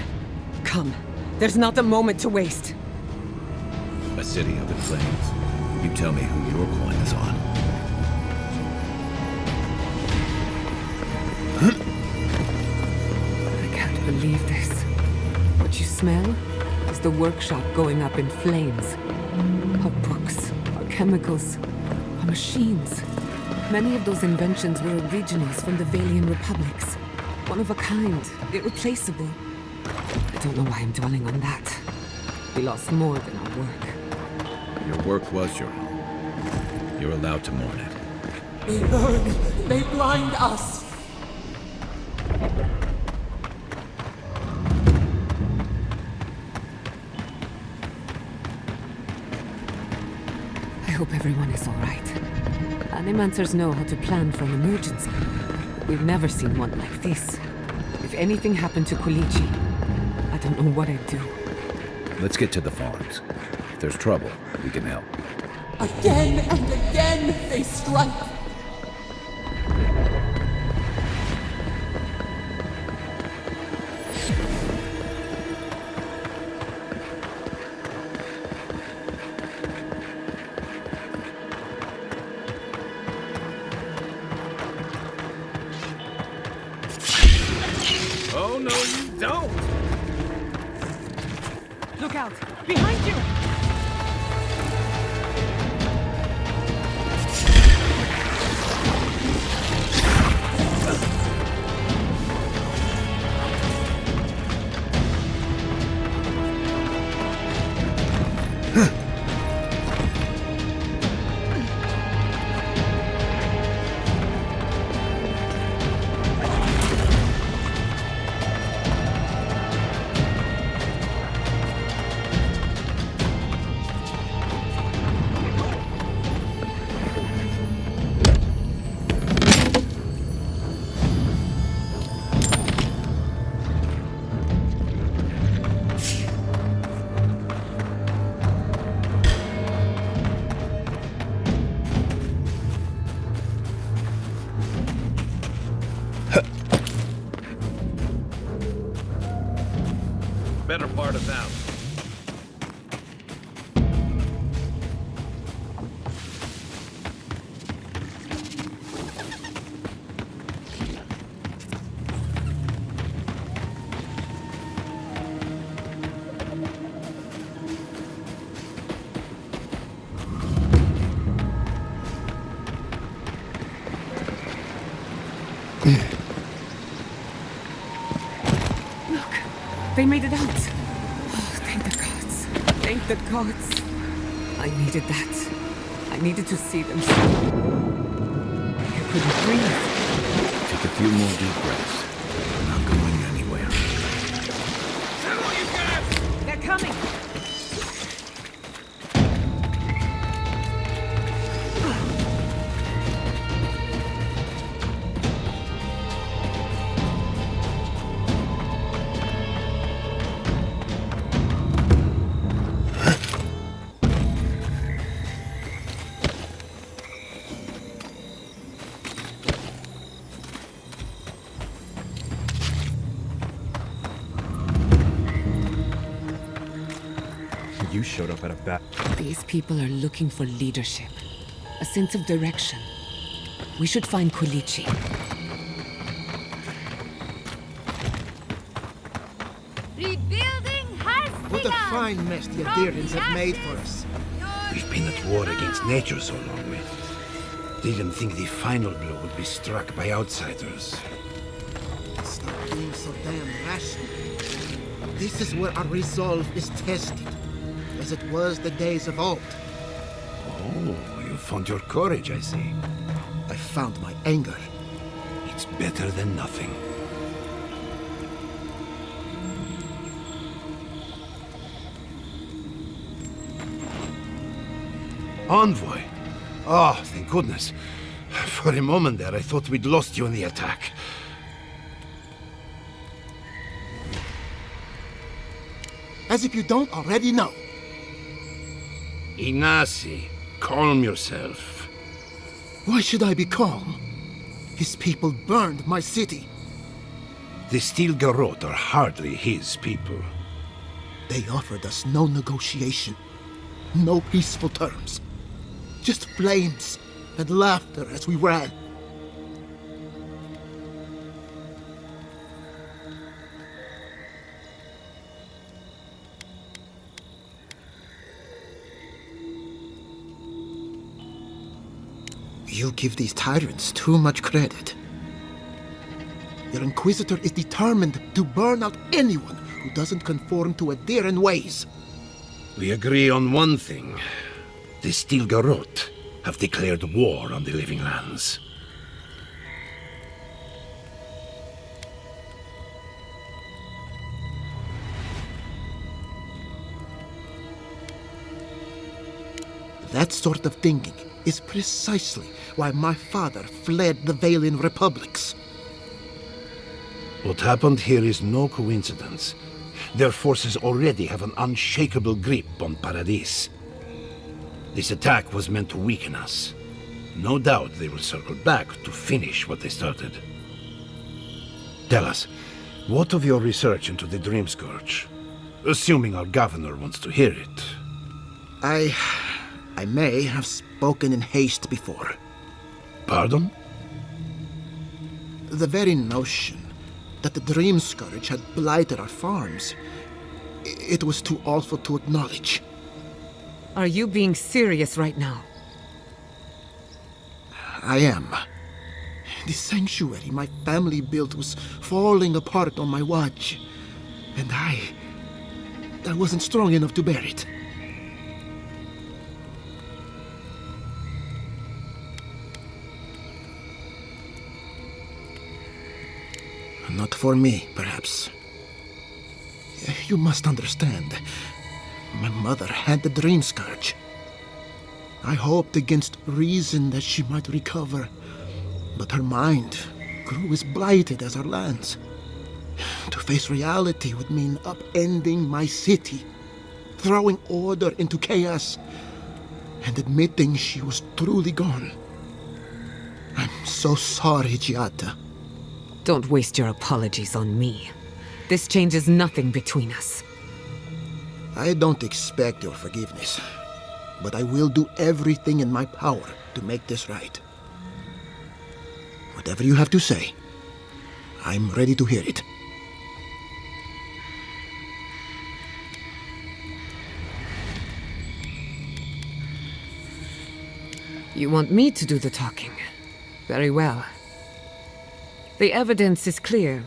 Come, there's not a moment to waste. A city up in flames. You tell me who your coin is on. I can't believe this. What you smell is the workshop going up in flames. Our books, our chemicals, our machines. Many of those inventions were originals from the Valian republics. One of a kind, irreplaceable. I don't know why I'm dwelling on that. We lost more than our work. Your work was your home. You're allowed to mourn it. They burn. They blind us. I hope everyone is all right. Animancers know how to plan for an emergency. We've never seen one like this. If anything happened to Quilici, I don't know what I'd do. Let's get to the farms. If there's trouble, we can help. Again and again they strike. Oh, no, you don't! Look out! Behind you! Better part of that. They made it out. Oh, thank the gods. Thank the gods. I needed that. I needed to see them soon. I couldn't breathe. Take a few more deep breaths. We're not going anywhere. They're coming! You showed up at a bat. These people are looking for leadership. A sense of direction. We should find Quilici. Rebuilding has What a fine mess the Adirians have made for us. We've been at war against nature so long, we didn't think the final blow would be struck by outsiders. Stop being so damn rational. This is where our resolve is tested, as it was the days of old. Oh, you found your courage, I see. I found my anger. It's better than nothing. Envoy! Oh, thank goodness. For a moment there, I thought we'd lost you in the attack. As if you don't already know. Ignacy, calm yourself. Why should I be calm? His people burned my city. The Steel Garrote are hardly his people. They offered us no negotiation, no peaceful terms. Just flames and laughter as we ran. You give these tyrants too much credit. Your Inquisitor is determined to burn out anyone who doesn't conform to Adheran ways. We agree on one thing. The Steel Garrote have declared war on the Living Lands. That sort of thinking is precisely why my father fled the Valian republics. What happened here is no coincidence. Their forces already have an unshakable grip on Paradis. This attack was meant to weaken us. No doubt they will circle back to finish what they started. Tell us, what of your research into the Dream Scourge? Assuming our governor wants to hear it. I may have spoken in haste before. Pardon? The very notion that the Dream Scourge had blighted our farms, it was too awful to acknowledge. Are you being serious right now? I am. The sanctuary my family built was falling apart on my watch, and I wasn't strong enough to bear it. Not for me, perhaps. You must understand. My mother had the Dream Scourge. I hoped against reason that she might recover, but her mind grew as blighted as our lands. To face reality would mean upending my city, throwing order into chaos, and admitting she was truly gone. I'm so sorry, Giada. Don't waste your apologies on me. This changes nothing between us. I don't expect your forgiveness, but I will do everything in my power to make this right. Whatever you have to say, I'm ready to hear it. You want me to do the talking? Very well. The evidence is clear.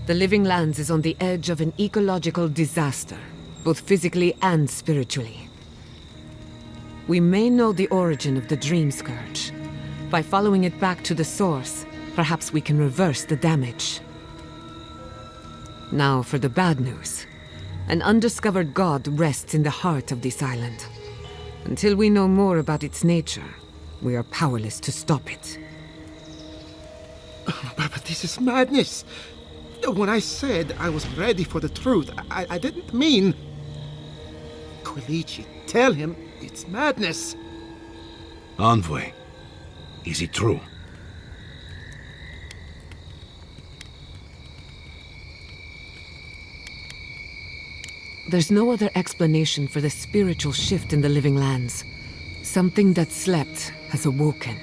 The Living Lands is on the edge of an ecological disaster, both physically and spiritually. We may know the origin of the Dream Scourge. By following it back to the source, perhaps we can reverse the damage. Now for the bad news. An undiscovered god rests in the heart of this island. Until we know more about its nature, we are powerless to stop it. But this is madness. When I said I was ready for the truth, I didn't mean... Quilici, tell him it's madness. Envoy, is it true? There's no other explanation for the spiritual shift in the Living Lands. Something that slept has awoken.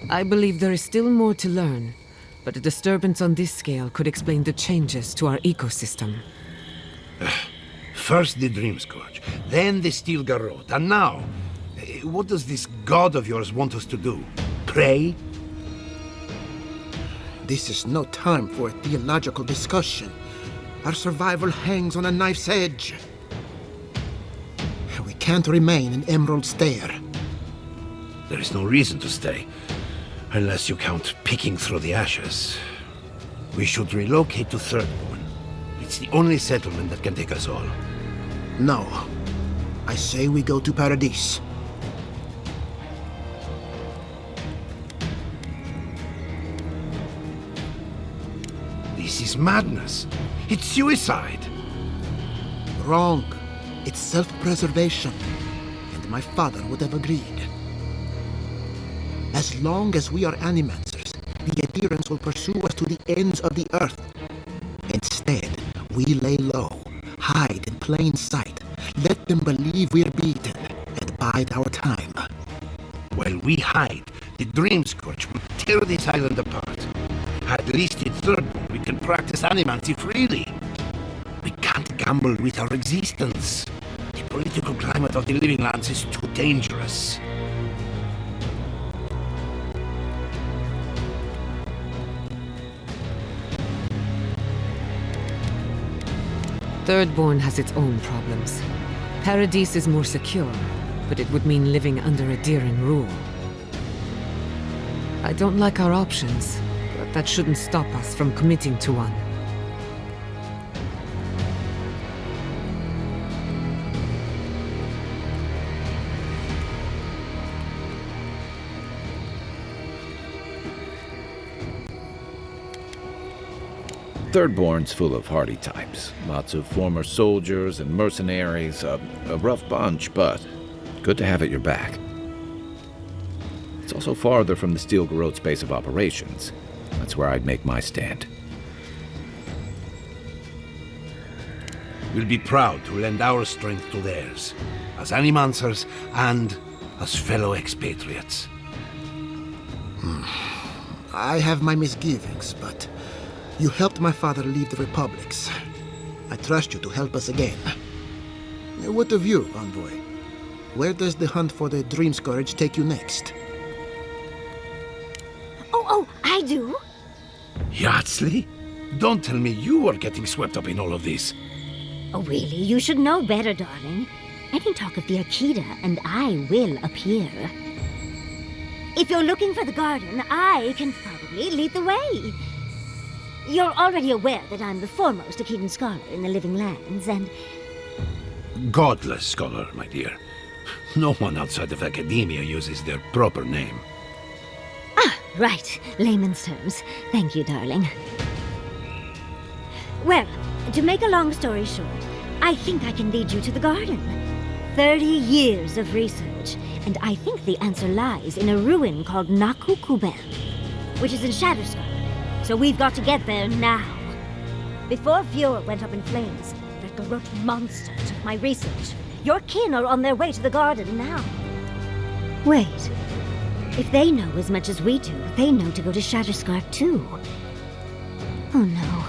I believe there is still more to learn, but a disturbance on this scale could explain the changes to our ecosystem. First the Dream Scourge, then the Steel Garrote, and now... what does this god of yours want us to do? Pray? This is no time for a theological discussion. Our survival hangs on a knife's edge. We can't remain in Emerald Stair. There is no reason to stay. Unless you count picking through the ashes. We should relocate to Thirdborn. It's the only settlement that can take us all. No. I say we go to Paradis. This is madness. It's suicide. Wrong. It's self-preservation. And my father would have agreed. As long as we are animancers, the adherents will pursue us to the ends of the earth. Instead, we lay low, hide in plain sight, let them believe we're beaten, and bide our time. While we hide, the Dream Scourge will tear this island apart. At least in Third Boom, we can practice animancy freely. We can't gamble with our existence. The political climate of the Living Lands is too dangerous. Thirdborn has its own problems. Paradise is more secure, but it would mean living under a Diran rule. I don't like our options, but that shouldn't stop us from committing to one. Thirdborn's full of hardy types. Lots of former soldiers and mercenaries. A rough bunch, but good to have at your back. It's also farther from the Steel Garrote's base of operations. That's where I'd make my stand. We'll be proud to lend our strength to theirs, as animancers and as fellow expatriates. I have my misgivings, but you helped my father leave the Republics. I trust you to help us again. What of you, Envoy? Where does the hunt for the Dream Scourge take you next? Oh, I do. Yardsley? Don't tell me you are getting swept up in all of this. Oh, really? You should know better, darling. Any talk of the Akita, and I will appear. If you're looking for the garden, I can probably lead the way. You're already aware that I'm the foremost Akitan scholar in the Living Lands, and... Godless scholar, my dear. No one outside of academia uses their proper name. Ah, right. Layman's terms. Thank you, darling. Well, to make a long story short, I think I can lead you to the garden. 30 years of research, and I think the answer lies in a ruin called Nakukuben, which is in Shatterskull. So we've got to get there now. Before Fjord went up in flames, that Garrote monster took my research. Your kin are on their way to the garden now. Wait. If they know as much as we do, they know to go to Shatterskull too. Oh no.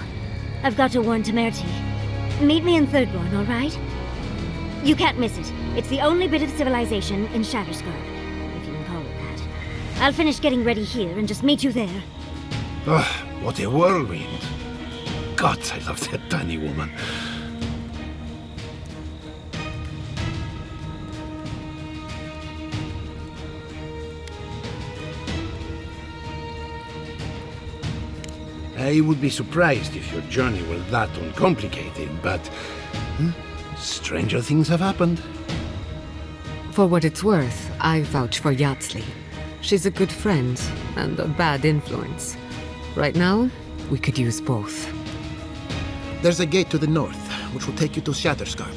I've got to warn Temerity. Meet me in Thirdborn, all right? You can't miss it. It's the only bit of civilization in Shatterskull, if you can call it that. I'll finish getting ready here and just meet you there. Ah, what a whirlwind. Gods, I love that tiny woman. I would be surprised if your journey were that uncomplicated, but stranger things have happened. For what it's worth, I vouch for Yardsley. She's a good friend and a bad influence. Right now, we could use both. There's a gate to the north, which will take you to Shatterskull.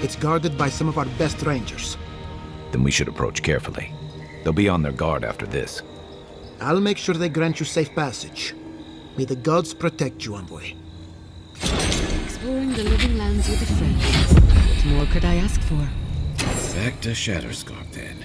It's guarded by some of our best rangers. Then we should approach carefully. They'll be on their guard after this. I'll make sure they grant you safe passage. May the gods protect you, Envoy. Exploring the Living Lands with a friend. What more could I ask for? Back to Shatterskull, then.